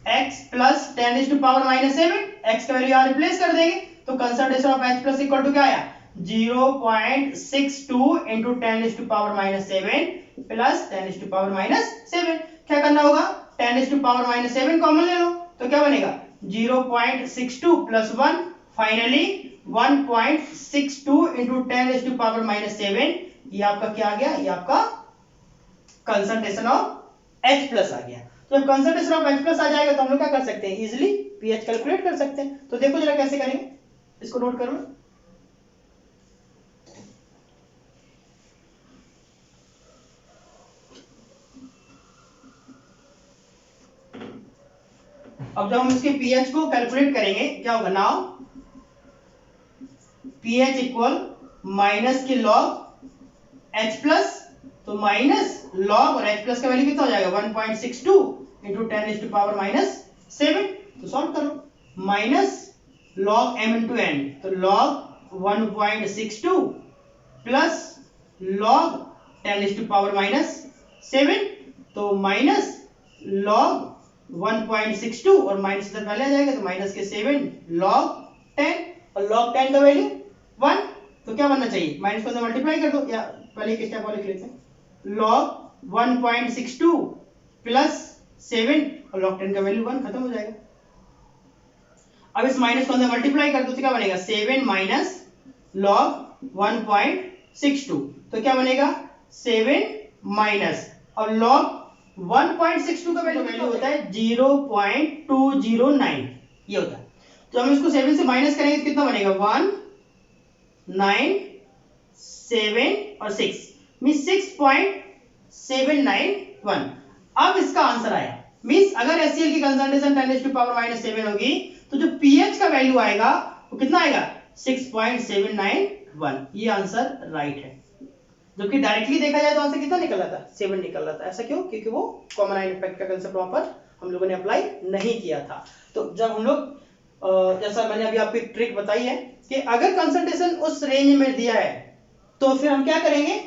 x plus 10 to power minus 7, x का वैल्यू यहाँ रिप्लेस कर देंगे। तो concentration of h plus equal to क्या आया 0.62 into 10 to power minus 7 plus 10 to power minus 7। क्या करना होगा, 10 टू पावर माइनस 7 कॉमन ले लो तो क्या बनेगा 0.62 plus 1, finally 1.62 into 10 to power minus 7। ये आपका क्या आ गया, ये आपका कंसंट्रेशन ऑफ H प्लस आ गया। तो जब कंसंट्रेशन ऑफ H प्लस आ जाएगा तो हम लोग क्या कर सकते हैं, इजीली pH कैलकुलेट कर सकते हैं। तो देखो जरा कैसे करेंगे, इसको नोट करो। अब जब हम इसके pH को कैलकुलेट करेंगे क्या होगा, नाउ pH इक्वल माइनस के लॉग H प्लस, तो माइनस लॉग और H प्लस का वैल्यू कितना हो जाएगा 1.62 इंटू 10 टू पावर माइनस 7। तो सॉल्व करो, minus log m into n, तो log 1.62 plus log 10 to power minus 7, तो माइनस लॉग 1.62 और माइनस इधर पहले आ जाएगा तो माइनस के 7 लॉग 10 और लॉग 10 का वैल्यू 1। तो क्या बनना चाहिए, माइनस को मल्टीप्लाई कर दो, या पहले एक स्टेप और लिख लेते हैं, लॉग 1.62 प्लस 7 और लॉग 10 का वैल्यू 1, खत्म हो जाएगा। अब इस माइनस को अंदर मल्टीप्लाई कर दो तो क्या बनेगा 7 माइनस लॉग 1.62, तो क्या बनेगा 7 माइनस और लॉग 1.62 का वैल्यू होता है 0.209, ये होता है। तो हम इसको 7 से माइनस करेंगे तो कितना बनेगा 1 9 7 और 6 मींस 6.791। अब इसका आंसर आया, मींस अगर HCl की कंसंट्रेशन 10 टू पावर माइनस 7 होगी तो जो pH का वैल्यू आएगा वो कितना आएगा 6.791। ये आंसर राइट है। जबकि डायरेक्टली देखा जाए तो आंसर कितना निकल रहा था 7 निकल रहा था। ऐसा क्यों, क्योंकि वो कॉमन आयन इफेक्ट का कांसेप्ट वहां पर हम लोगों ने अप्लाई नहीं किया था। तो जब हम लोग जैसा मैंने अभी आपको एक ट्रिक बताई है कि अगर कंसंट्रेशन उस रेंज में दिया है तो फिर हम क्या करेंगे,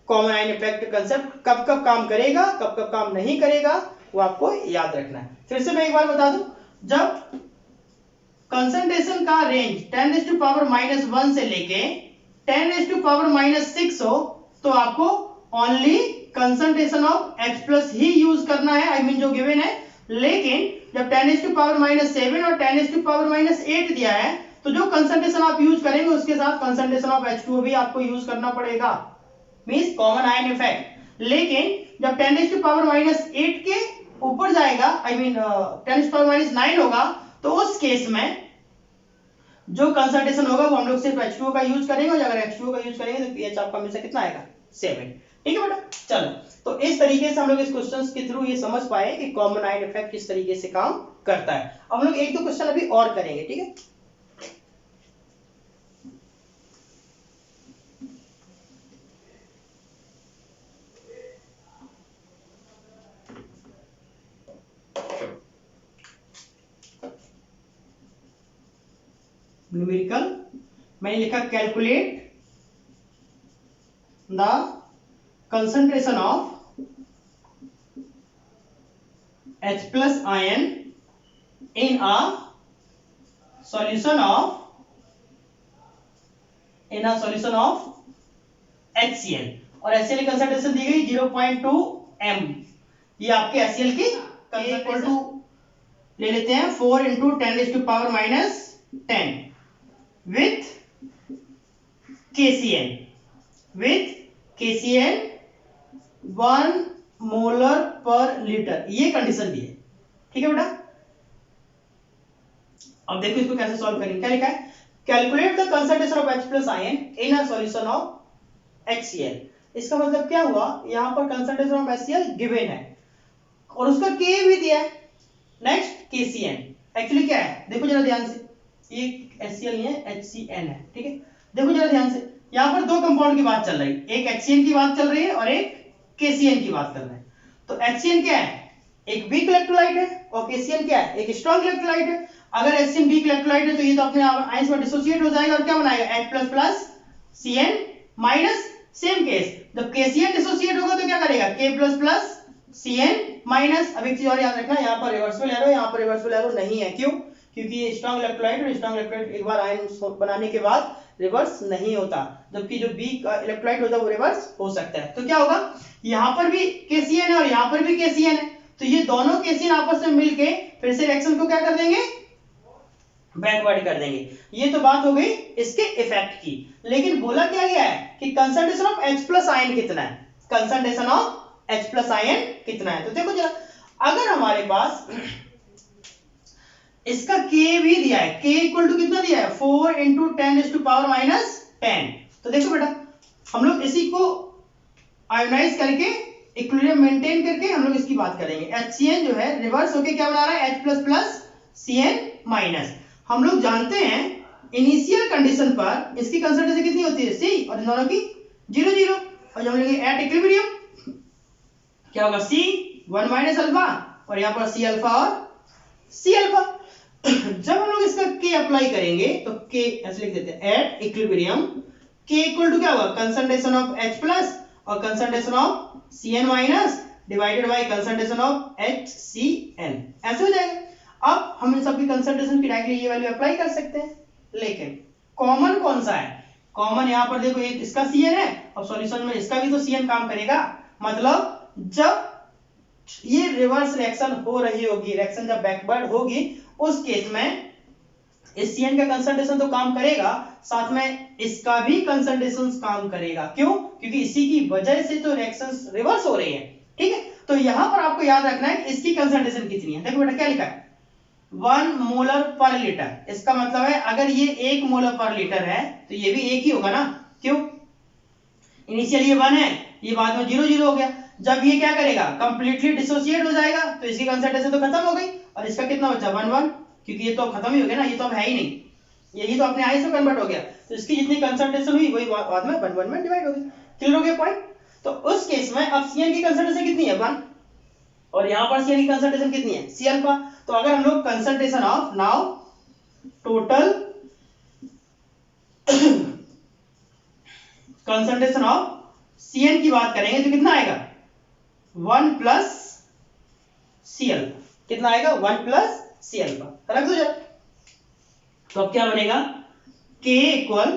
कॉमन आयन इफेक्ट कांसेप्ट कब कब काम करेगा कब कब काम नहीं करेगा वो आपको याद रखना है। फिर से मैं एक बार बता दूं, जब कंसंट्रेशन का रेंज 10 टू पावर माइनस 1 से लेके 10 टू पावर माइनस 6 हो तो आपको only concentration of H plus he use करना है, आई मीन जो गिवन है। लेकिन जब 10 टू पावर माइनस 7 और 10 टू पावर माइनस 8 दिया है तो जो कंसंट्रेशन आप यूज करेंगे उसके साथ कंसंट्रेशन ऑफ H2O भी आपको यूज करना पड़ेगा, मींस कॉमन आयन इफेक्ट। लेकिन जब 10 टू पावर माइनस 8 के ऊपर जाएगा, I mean 10 to power minus 9 होगा, तो उस केस में जो कंसंट्रेशन होगा वो हम लोग सिर्फ H2O का यूज करेंगे, और अगर H2O का यूज करेंगे तो pH आपका हमेशा कितना आएगा 7। ठीक है बेटा, चलो तो इस तरीके से हम लोग इस क्वेश्चंस के थ्रू ये समझ पाए कि कॉमन आयन इफेक्ट किस तरीके से काम करता है। अब हम लोग एक दो क्वेश्चन अभी और करेंगे, ठीक है। न्यूमेरिकल, मैंने लिखा calculate the concentration of H plus ion in a solution of HCl, और HCl की कंसंट्रेशन दी गई 0.2 m। ये आपके HCl की इक्वल टू ले लेते हैं 4 इंटू 10⁻⁻10 विथ KCl 1 मोलर पर लीटर, ये कंडीशन दी है। ठीक है बेटा, अब देखो इसको कैसे सॉल्व करेंगे। क्या लिखा है, calculate the concentration of H plus ion in a solution of HCl। इसका मतलब क्या हुआ, यहां पर कंसंट्रेशन ऑफ HCl गिवन है और उसका K भी दिया है। नेक्स्ट KCl एक्चुअली क्या है, देखो जरा ध्यान से, ये HCl नहीं है, HCl है। ठीक है, देखो जरा ध्यान से, यहां पर दो कंपाउंड की बात चल रही है, एक HCl की बात चल रही है और एक KCl की बात कर रहे हैं। तो HCl क्या है, एक वीक इलेक्ट्रोलाइट है और KCl क्या है, एक स्ट्रॉन्ग इलेक्ट्रोलाइट है। अगर HCl वीक इलेक्ट्रोलाइट है तो ये तो अपने आयंस में डिसोसिएट हो जाएगा और क्या बनाएगा, H++ Cn minus. Same case, जब KCl डिसोसिएट होगा तो क्या करेगा, K++ Cn माइनस। अब एक चीज और याद रखना, यहाँ पर रिवर्सिबल एरो, यहाँ पर रिवर्सिबल एरो नहीं है। क्यों, क्योंकि ये स्ट्रॉन्ग इलेक्ट्रोलाइट और स्ट्रॉन्ग इलेक्ट्रोलाइट एक बार आयन बनाने के बाद रिवर्स नहीं होता, जबकि जो वीक इलेक्ट्रोलाइट होता है वो रिवर्स हो सकता है। तो क्या होगा, यहाँ पर भी KCl है और यहाँ पर भी KCl है, तो ये दोनों KCl आपस में मिलके फिर से रिएक्शन को क्या कर देंगे, बैकवर्ड कर देंगे। ये तो बात हो गई इसके इफेक्ट की, लेकिन बोला क्या गया है कि concentration of H plus ion कितना है, concentration of H plus ion कितना है। तो देखो जरा, अगर हमारे पास इसका K भी दिया है, K इक्वल टू कितना दिया है, 4 इंटू 10⁻⁻10। तो देखो बेटा, हम लोग इसी को आयोनाइज करके इक्विलिब्रियम मेंटेन करके हम लोग इसकी बात करेंगे। HCl जो है रिवर्स होके क्या बना रहा है, H++ Cn माइनस। हम लोग जानते हैं इनिशियल कंडीशन पर इसकी कंसंट्रेशन कितनी होती है, C, और इन दोनों की 0 और जब हम लेंगे एट इक्विलिब्रियम क्या होगा, C 1 माइनस अल्फा और यहाँ पर C अल्फा और C अल्फा। जब हम लोग इसका K अप्लाई करेंगे तो K ऐसे लिख देते हैं, at equilibrium K equal to क्या होगा, कंसंट्रेशन ऑफ H प्लस और concentration of Cn minus divided by concentration of HCl, ऐसे हो जाएगा। अब हम इन सब की कंसंट्रेशन की डायरेक्टली ये वैल्यू अप्लाई कर सकते हैं, लेकिन कॉमन कौन सा है, कॉमन यहाँ पर देखो, एक इसका Cn है और सॉल्यूशन में इसका भी तो Cn काम करेगा। मतलब जब ये रिवर्स रिएक्शन हो रही होगी, रिएक्शन जब बैकवर्ड होगी, उस केस में इस Cn का कंसंट्रेशन तो काम करेगा, साथ में इसका भी कंसंट्रेशन काम करेगा। क्यों, क्योंकि इसी की वजह से तो रिएक्शंस रिवर्स हो रही है। ठीक है, तो यहां पर आपको याद रखना है इसकी कंसंट्रेशन कितनी है। देखो बेटा क्या लिखा है, 1 मोलर पर लीटर। इसका मतलब है अगर ये 1 मोलर पर लीटर है तो ये भी 1 ही होगा ना। क्यों, इनिशियल ये 1 है, ये बाद में 0 हो गया। जब ये क्या करेगा, कंप्लीटली डिसोसिएट हो जाएगा तो इसकी कंसंट्रेशन तो खत्म हो गई और इसका कितना बचा, 1 क्योंकि ये तो खत्म ही हो गया ना, ये तो अब है ही नहीं, यही तो अपने आयंस में कन्वर्ट हो गया। तो इसकी जितनी कंसंट्रेशन हुई वही बाद में 1 में डिवाइड हो गई। क्लियर हो गया पॉइंट। तो उस केस में अब Cn की कंसंट्रेशन कितनी है, 1, और यहां पर Cn की कंसंट्रेशन कितनी है, C अल्फा। तो अगर हम लोग concentration of now total concentration of Cn की बात करेंगे तो कितना आएगा, 1 प्लस C अल्फा। कितना आएगा, 1 प्लस C अल्फा। रख दो जरा, तो अब क्या बनेगा, K इक्वल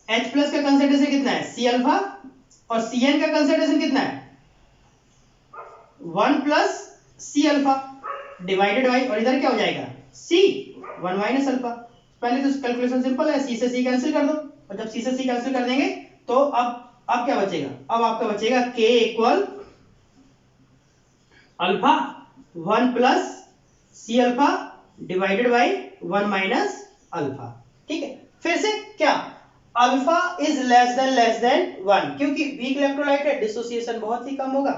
H प्लस का कंसंट्रेशन कितना है, C अल्फा, और Cn का कंसंट्रेशन कितना है, 1 plus C alpha divided by, और इधर क्या हो जाएगा, C 1 माइनस अल्फा। पहले तो कैलकुलेशन सिंपल है, C से C कैंसिल कर दो, और जब C से C कैंसिल कर देंगे तो अब क्या बचेगा, अब आपका बचेगा K equal alpha 1 plus C alpha divided by 1 minus alpha. ठीक है, फिर से क्या, अल्फा इज लेस देन 1, क्योंकि वीक इलेक्ट्रोलाइट है, डिसोसिएशन बहुत ही कम होगा।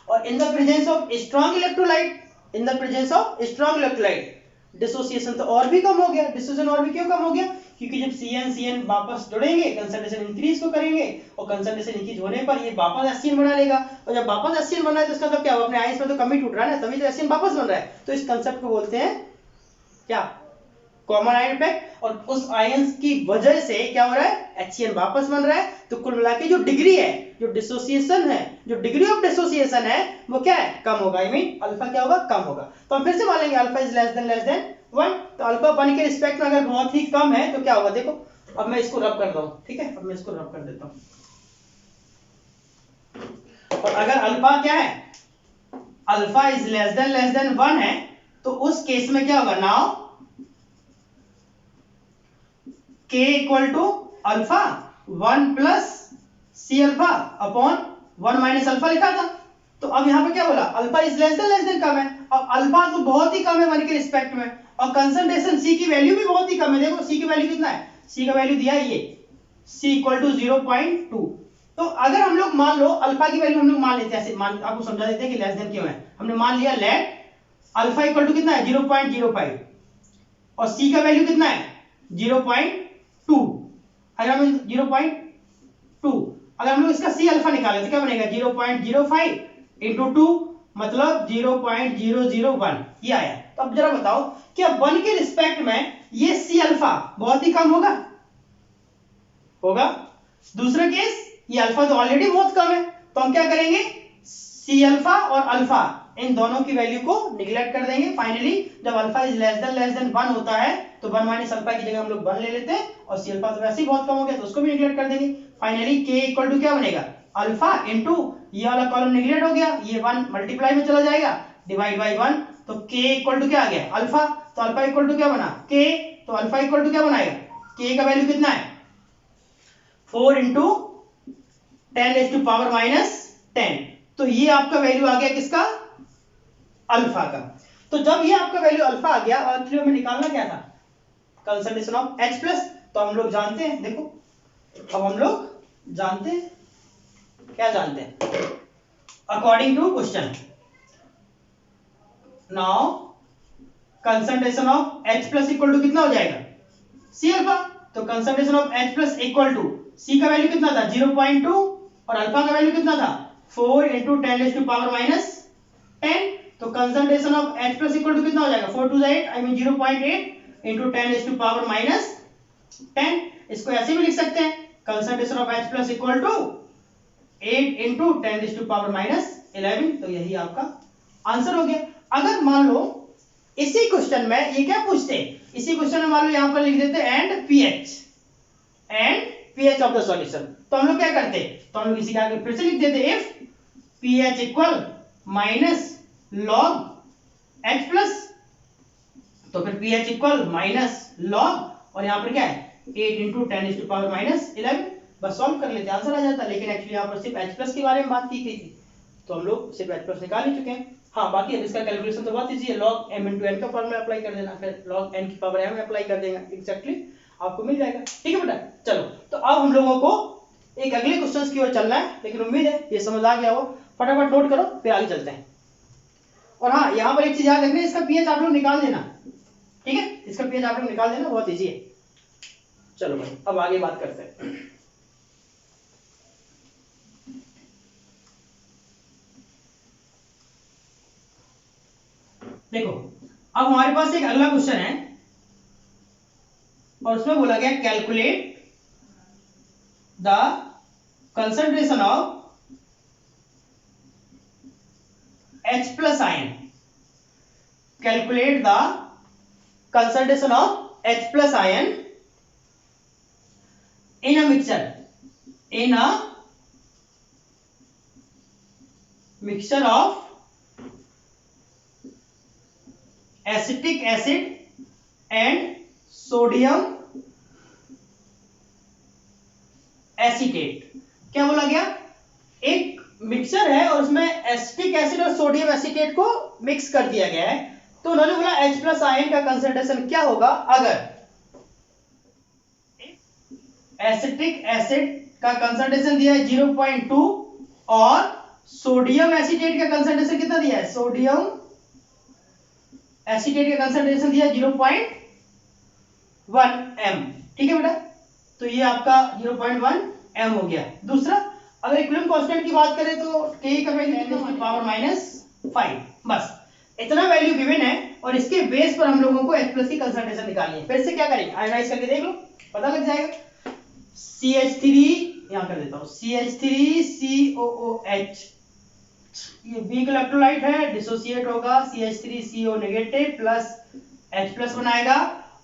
और in the presence of strong electrolyte, in the presence of strong electrolyte dissociation तो और भी कम हो गया। डिसोसिएशन और भी क्यों कम हो गया, क्योंकि जब Cn वापस जुड़ेंगे कंसंट्रेशन इंक्रीज को करेंगे और कंसंट्रेशन इंक्रीज होने पर ये वापस HCl बना लेगा, और जब वापस HCl बना है तो इसका मतलब क्या, अपने आयंस में तो कम ही टूट रहा है ना, तभी तो HCl वापस बन रहा है। तो इस कंसेप्ट को बोलते हैं क्या, कॉमन आयन इफेक्ट, और उस आयंस की वजह से क्या हो रहा है, HCN वापस बन रहा है। तो कुल मिला के जो डिग्री है, जो डिसोसिएशन है, जो डिग्री ऑफ डिसोसिएशन है वो क्या है, कम होगा। आई मीन अल्फा क्या होगा, कम होगा। तो हम फिर से मान लेंगे अल्फा इज लेस देन 1। तो अल्फा 1 के रिस्पेक्ट में अगर बहुत ही कम है तो क्या होगा, देखो अब मैं इसको रब करता हूं, ठीक है, अब मैं इसको रब कर देता हूं। और अगर अल्फा क्या है, अल्फा इज लेस देन 1 है, तो उस केस में क्या होगा, now k equal to alpha 1 plus C alpha upon 1 minus alpha लिखा था। तो अब यहां पे क्या बोला, अल्फा इज लेस देन कम है, और अल्फा तो बहुत ही कम है 1 के रिस्पेक्ट में, और कंसंट्रेशन सी की वैल्यू भी बहुत ही कम है। देखो सी की वैल्यू कितना है, सी का वैल्यू दिया है ये, सी इक्वल टू 0.2। तो अगर हम लोग मान लो अल्फा की वैल्यू हम लोग मान लेते हैं, ऐसे मान आपको समझा देते हैं कि लेस देन क्यों है। हमने मान लिया लेट अल्फा इक्वल टू कितना है 0.05, और सी का वैल्यू कितना है 0.2। अगर हम 0.2, अगर हम लोग इसका सी अल्फा निकालें तो क्या बनेगा 0.05 इंटू 2 मतलब 0.001 ये आया। तो अब जरा बताओ क्या 1 के रिस्पेक्ट में ये सी अल्फा बहुत ही कम होगा, होगा। दूसरा केस ये अल्फा तो ऑलरेडी बहुत कम है, तो हम क्या करेंगे, सी अल्फा और अल्फा इन दोनों की वैल्यू को निगलेक्ट कर देंगे। फाइनली जब अल्फा इज लेस देन 1 होता है तो 1 माइनस अल्फा की जगह हम लोग 1 ले लेते हैं, और सी अल्फा तो वैसे ही बहुत कम हो गया तो उसको भी निगलेक्ट कर देंगे। फाइनली k इक्वल टू क्या बनेगा, अल्फा इनटू ये वाला कॉलम निगलेक्ट हो गया, ये 1 मल्टीप्लाई में चला जाएगा, डिवाइड बाय 1, तो k इक्वल टू क्या आ गया अल्फा। तो अल्फा इक्वल टू क्या बना k, तो अल्फा इक्वल टू क्या बनाएगा, k का वैल्यू कितना है 4 इंटू 10⁻⁻10। तो ये आपका वैल्यू आ गया किसका, अल्फा का। तो जब ये आपका वैल्यू अल्फा आ गया, और एक्चुअली हमें निकालना क्या था, कंसंट्रेशन ऑफ H प्लस। तो हम लोग जानते हैं, देखो अब हम लोग जानते हैं, क्या जानते हैं, according to question, now concentration of H plus equal to कितना हो जाएगा सी अल्फा। तो concentration of H plus equal to C का वैल्यू कितना था 0.2, और अल्फा का वैल्यू कितना था 4 इंटू 10⁻⁻10। तो concentration of H plus equal to कितना हो जाएगा 4 2 8, आई मीन 0.8 इंटू 10⁻⁻10। इसको ऐसे भी लिख सकते हैं, concentration of H plus equal to 8 into 10⁻11। तो यही आपका आंसर हो गया। अगर मान लो इसी क्वेश्चन में ये क्या पूछते हैं, इसी क्वेश्चन में मान लो यहां पर लिख देते and pH of the solution, तो हम लोग क्या करते, तो हम लोग इसी के आगे फिर से लिख देते if pH equal minus log H plus, तो फिर pH इक्वल माइनस log, और यहां पर क्या है 8 इंटू 10⁻11। बस सॉल्व कर लेते आंसर आ जाता। लेकिन एक्चुअली यहां पर सिर्फ H प्लस के बारे में बात की गई थी, तो हम लोग सिर्फ H प्लस निकाल ही चुके हैं। हाँ बाकी अब इसका कैलकुलेशन तो बहुत इजी है, log m इंटू n का फॉर्मूला अप्लाई कर देना, फिर log n की पावर m अप्लाई कर देगा, एग्जैक्टली आपको मिल जाएगा। ठीक है बेटा, चलो तो अब हम लोगों को एक अगले क्वेश्चंस की ओर चलना है, लेकिन उम्मीद है ये समझ आ गया हो। फटाफट नोट करो फिर आगे चलते हैं। और हाँ यहाँ पर एक चीज याद रखना, इसका pH आप लोग निकाल देना, ठीक है, इसका pH आप लोग निकाल देना, बहुत इजी है। चलो भाई अब आगे बात करते हैं। देखो अब हमारे पास एक अगला क्वेश्चन है, और उसमें बोला गया calculate the concentration of H plus ion, calculate the concentration of H plus ion in a mixture of acetic acid and sodium acetate. क्या बोला गया, एक मिक्सचर है और उसमें एसिटिक एसिड और सोडियम एसीटेट को मिक्स कर दिया गया है। तो उन्होंने बोला H प्लस आयन का कंसंट्रेशन क्या होगा अगर एसिटिक एसिड का कंसंट्रेशन दिया है 0.2 और सोडियम एसीटेट का कंसंट्रेशन कितना दिया है, सोडियम एसीटेट का कंसंट्रेशन दिया 0.1 m। ठीक है बेटा, तो ये आपका 0.1 m हो गया। दूसरा अगर इक्विलिब्रियम कांस्टेंट की बात करें तो k का वैल्यू 10⁻⁻5 बस। इतना वैल्यू गिवन है और इसके बेस पर हम लोगों को H+ की कंसंट्रेशन निकालनी है। फिर से क्या करेंगे, आयोनाइज करके देख लो, पता लग जाएगा। CH3 यहां कर देता हूं, CH3COOH, ये वीक इलेक्ट्रोलाइट है, डिसोसिएट होगा, CH3CO नेगेटिव प्लस H+ बनाएगा,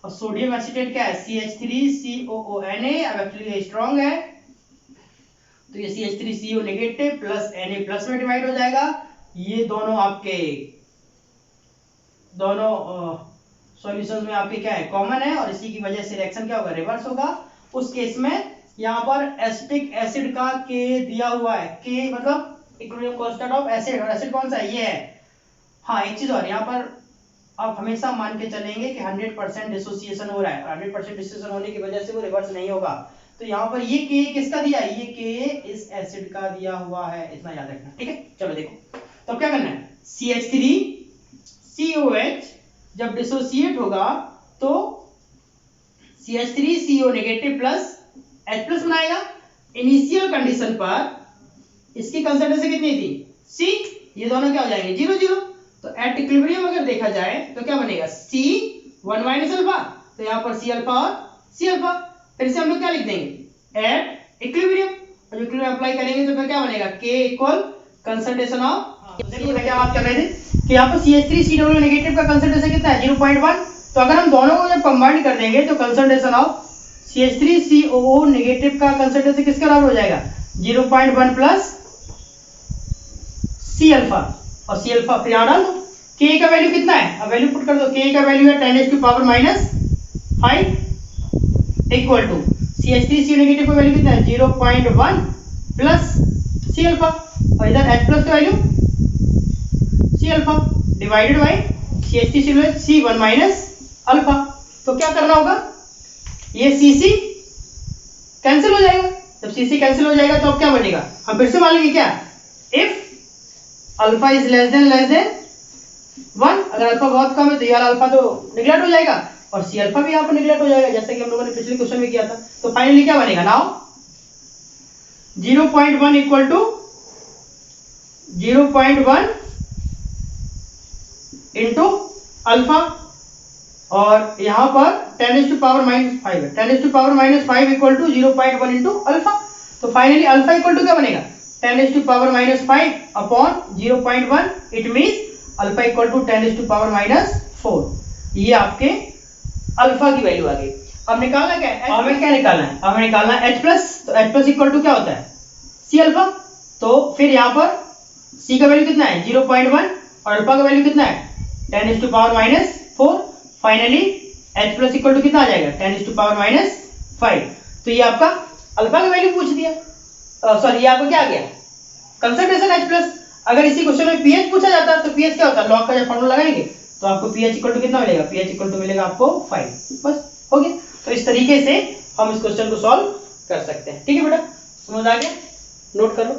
और सोडियम एसीटेट क्या है, CH3COONA, अब एक्चुअली ये स्ट्रॉन्ग है तो ये CH3CO नेगेटिव प्लस Na+ में डिवाइड हो जाएगा। ये दोनों आपके दोनों सॉल्यूशंस में आपके क्या है, कॉमन है, और इसी की वजह से रिएक्शन क्या होगा, रिवर्स होगा। उस केस में यहाँ पर एसिटिक एसिड का K दिया हुआ है, K मतलब इक्विलिब्रियम कांस्टेंट ऑफ एसिड, और एसिड कौन सा है, ये है। हाँ एक चीज और, यहाँ पर आप हमेशा मान के चलेंगे कि 100% डिसोसिएशन हो रहा है, 100% डिसोसिएशन होने की वजह से वो रिवर्स नहीं होगा। तो यहाँ पर ये K किसका दिया है, ये K इस एसिड का दिया हुआ है, इतना याद रखना, ठीक है। चलो देखो, तो क्या करना है, CH3COH जब डिसोसिएट होगा तो CH3CO नेगेटिव प्लस H+ बनाएगा। इनिशियल कंडीशन पर इसकी कंसंट्रेशन कितनी थी, C, ये दोनों क्या हो जाएंगे, 0 0। तो एट इक्विलिब्रियम अगर देखा जाए तो क्या बनेगा, C1 माइनस अल्फा, तो यहाँ पर C अल्फा और C अल्फा। फिर से हम लोग क्या लिख देंगे, एट इक्विलिब्रियम, और इक्विलिब्रियम अप्लाई करेंगे तो फिर क्या बनेगा, K इक्वल कंसंट्रेशन ऑफ, देखिए क्या बात कर रहे थे कि यहाँ पर CH3COO नेगेटिव का कंसंट्रेशन कितना है, 0.1। तो अगर हम दोनों को जब कंबाइन कर देंगे तो कंसंट्रेशन ऑफ CH3COO नेगेटिव का कंसंट्रेशन किसके बराबर हो जाएगा, 0.1 प्लस C अल्फा, और C अल्फा फिर यहाँ डाल दो। K का वैल्यू कितना है, अब वैल्यू पुट कर दो, K का वैल्यू है 10⁻⁵ इक्वल टू CH3CO नेगेटिव का वैल्यू कितना है, 0.1 प्लस C अल्फा, और इधर H+ का value C alpha divided by CH3CO C1 minus alpha. तो क्या करना होगा, ये CC कैंसिल हो जाएगा, जब CC कैंसिल हो जाएगा तो अब क्या बनेगा, हम फिर से मान लेंगे क्या, if alpha is less then 1, अगर अल्फा बहुत कम है तो यार अल्फा तो निगलेक्ट हो जाएगा, और C अल्फा भी यहाँ पर निगलेक्ट हो जाएगा, जैसे कि हम लोगों ने पिछले क्वेश्चन में किया था। तो फाइनली क्या बनेगा, now 0.1 equal to 0.1 into alpha, और यहाँ पर 10⁻⁻⁵ है, 10⁻⁻⁵ इक्वल टू 0.1 इंटू अल्फा। तो फाइनली अल्फा इक्वल टू क्या बनेगा, 10⁻⁻⁵ upon 0.1, it means alpha equal to 10⁻⁴। ये आपके अल्फा की वैल्यू आ गई। अब निकालना क्या है, हमें क्या निकालना है, हमें निकालना है H+, तो H+ इक्वल टू क्या होता है, C अल्फा। तो फिर यहाँ पर C का वैल्यू कितना है, 0.1, और अल्फा का वैल्यू कितना है, 10⁻⁴। फाइनली H+ इक्वल टू कितना आ जाएगा, 10⁻⁵। तो ये आपका अल्फा का वैल्यू पूछ दिया, सॉरी ये आपको क्या आ गया, कंसंट्रेशन H+। अगर इसी क्वेश्चन में pH पूछा जाता है तो pH क्या होता है, लॉग का जब फॉर्मूला लगाएंगे तो आपको pH इक्वल टू कितना मिलेगा, pH इक्वल टू मिलेगा आपको 5, बस हो गया। तो इस तरीके से हम इस क्वेश्चन को सॉल्व कर सकते हैं, ठीक है बेटा, समझ आ गया, नोट कर लो।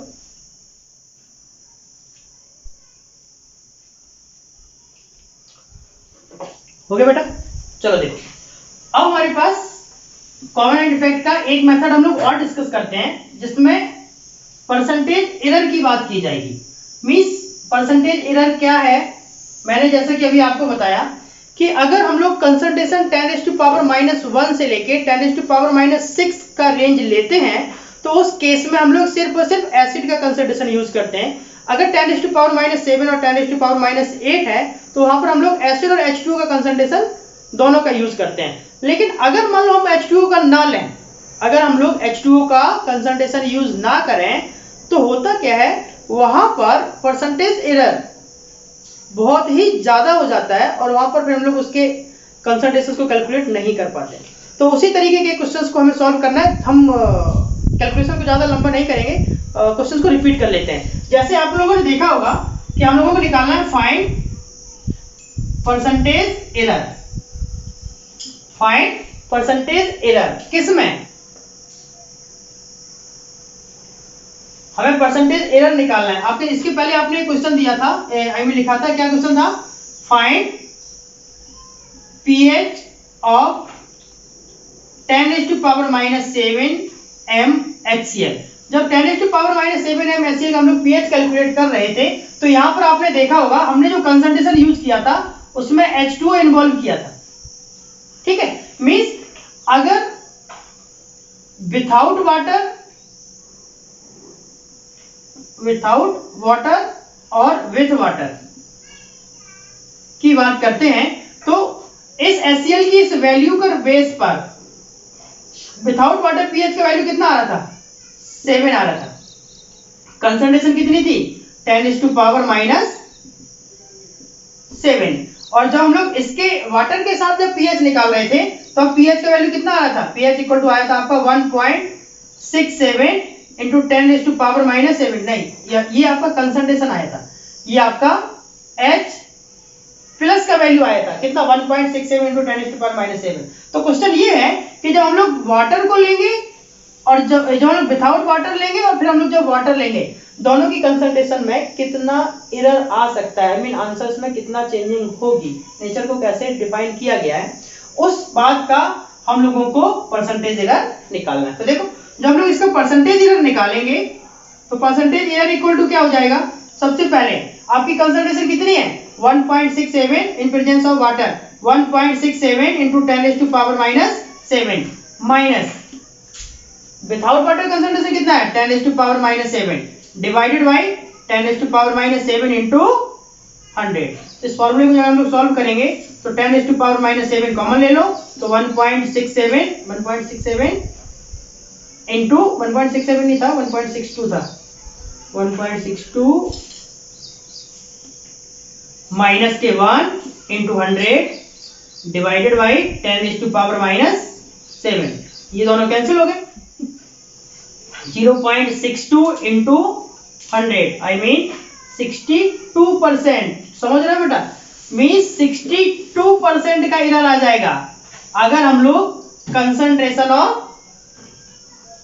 हो गया बेटा, चलो देखो, अब हमारे पास कॉमन इफेक्ट का एक मेथड हम लोग और डिस्कस करते हैं, जिसमें परसेंटेज एरर की बात की जाएगी। मींस परसेंटेज एरर क्या है, मैंने जैसा कि अभी आपको बताया कि अगर हम लोग कंसंट्रेशन 10⁻⁻1 से लेके 10⁻⁻6 का रेंज लेते हैं तो उस केस में हम लोग सिर्फ और सिर्फ एसिड का कंसंट्रेशन यूज करते हैं। अगर 10⁻⁷ और 10⁻⁸ है तो वहां पर हम लोग एसिड और H2O का कंसंट्रेशन दोनों का यूज करते हैं। लेकिन अगर मान लो हम H2O का ना लें, अगर हम लोग H2O का कंसंट्रेशन यूज ना करें तो होता क्या है, वहां पर परसेंटेज एरर बहुत ही ज्यादा हो जाता है और वहां पर फिर हम लोग उसके कंसंट्रेशन को कैलकुलेट नहीं कर पाते। तो उसी तरीके के क्वेश्चंस को हमें सॉल्व करना है। हम कैलकुलेशन को ज्यादा लंबा नहीं करेंगे, क्वेश्चंस को रिपीट कर लेते हैं। जैसे आप लोगों ने देखा होगा कि हम लोगों को निकालना है find percentage error. Find percentage error किसमें, हमें परसेंटेज एरर निकालना है। आपके इसके पहले आपने क्वेश्चन दिया था, आई में लिखा था, क्या क्वेश्चन था, फाइंड pH ऑफ 10⁻⁷ MHCl। जब 10⁻⁻7 MgCl हम लोग pH कैलकुलेट कर रहे थे, तो यहाँ पर आपने देखा होगा हमने जो कंसंट्रेशन यूज किया था उसमें H2O इन्वॉल्व किया था। ठीक है, मींस अगर विदाउट वाटर और विथ वाटर की बात करते हैं, तो इस HCl की इस वैल्यू का बेस पर विदाउट वाटर पीएच का वैल्यू कितना आ रहा था? 7 आ रहा था। कंसंट्रेशन कितनी थी? 10⁻⁷ और जब हम लोग इसके वाटर के साथ जब पीएच निकाल रहे थे तो पीएच का वैल्यू कितना आ रहा था? पीएच इक्वल टू आया था आपका 1.67 इंटू 10⁻⁷ नहीं, ये आपका कंसंट्रेशन आया था, ये आपका H प्लस का वैल्यू आया था कितना? 1.67 इंटू 10⁻⁷। तो क्वेश्चन ये है कि जब हम लोग वाटर को लेंगे और जब हम लोग विदाउट वाटर लेंगे और फिर हम लोग जब वाटर लेंगे, दोनों की कंसंट्रेशन में कितना एरर आ सकता है, आई मीन आंसर्स में कितना चेंजिंग होगी, नेचर को कैसे डिफाइन किया गया है, उस बात का हम लोगों को परसेंटेज एरर निकालना है। तो देखो, जब हम लोग इसका परसेंटेज एरर निकालेंगे तो परसेंटेज एरर इक्वल टू क्या हो जाएगा? सबसे पहले आपकी कंसंट्रेशन कितनी है? 1.67 in presence of water, 1.67 into 10⁻⁷ minus without water concentration कितना है? 10⁻⁷ डिवाइडेड बाई 10⁻⁷ इंटू 100। इस फॉर्मूले को जब हम लोग सॉल्व करेंगे तो 10⁻⁷ कॉमन ले लो, तो 1.67 इंटू 1.67 नहीं था, 1.62 था, 1.62 माइनस के 1 इंटू 100 डिवाइडेड बाई 10⁻⁷। ये दोनों कैंसिल हो गए। 0.62 इंटू 100 आई मीन 62%। समझ रहे हो बेटा? मीन 62% का एरर आ जाएगा अगर हम लोग कंसंट्रेशन ऑफ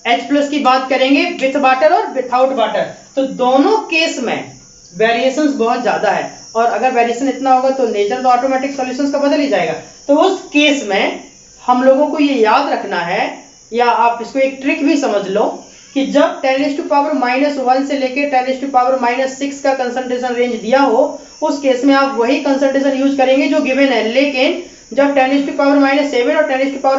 H प्लस की बात करेंगे विथ वाटर और विदाउट वाटर। तो दोनों केस में वेरिएशंस बहुत ज्यादा है, और अगर वेरिएशन इतना होगा तो नेचर तो ऑटोमेटिक सॉल्यूशंस का बदल ही जाएगा। तो उस केस में हम लोगों को ये याद रखना है, या आप इसको एक ट्रिक भी समझ लो कि जब 10⁻⁻1 से लेके 10⁻⁻6 का कंसंट्रेशन रेंज दिया हो, उस केस में आप वही कंसंट्रेशन यूज करेंगे जो गिवन है। लेकिन जब 10⁻⁷ और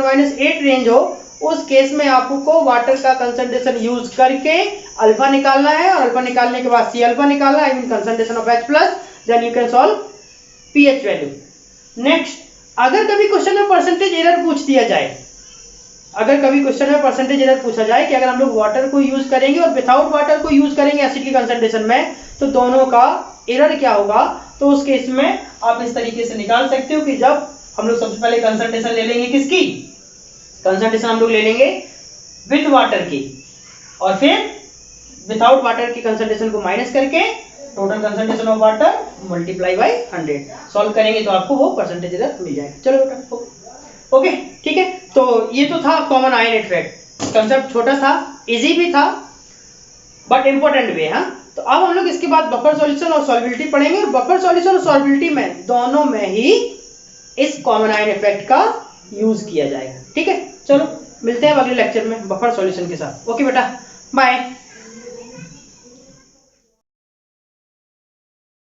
10⁻⁸ रेंज हो, उस केस में आपको वाटर का कंसंट्रेशन यूज करके अल्फा निकालना है, और अल्फा निकालने के बाद सी अल्फा निकालना है, I mean concentration of H plus, then you can solve pH value. Next, अगर कभी क्वेश्चन में परसेंटेज एरर पूछ दिया जाए, अगर कभी क्वेश्चन में परसेंटेज एरर पूछा जाए कि अगर हम लोग वाटर को यूज करेंगे और विदाउट वाटर को यूज करेंगे एसिड की कंसंट्रेशन में, तो दोनों का एरर क्या होगा, तो उस केस में आप इस तरीके से निकाल सकते हो कि जब हम लोग सबसे पहले कंसंट्रेशन ले लेंगे, किसकी कंसंट्रेशन हम लोग ले लेंगे विथ वाटर की, और फिर विदाउट वाटर की कंसंट्रेशन को माइनस करके total concentration of water multiply by 100 solve करेंगे तो आपको वो परसेंटेज एरर मिल जाएगा। चलो बेटा, ओके ठीक है। तो ये तो था कॉमन आयन इफेक्ट, कंसेप्ट छोटा था, इजी भी था, बट इंपॉर्टेंट भी है। हाँ, तो अब हम लोग इसके बाद बफर सॉल्यूशन और सॉल्युबिलिटी पढ़ेंगे, और बफर सॉल्यूशन और सॉल्युबिलिटी में दोनों में ही इस कॉमन आयन इफेक्ट का यूज किया जाएगा। ठीक है, चलो मिलते हैं अगले लेक्चर में बफर सॉल्यूशन के साथ। ओके बेटा, बाय।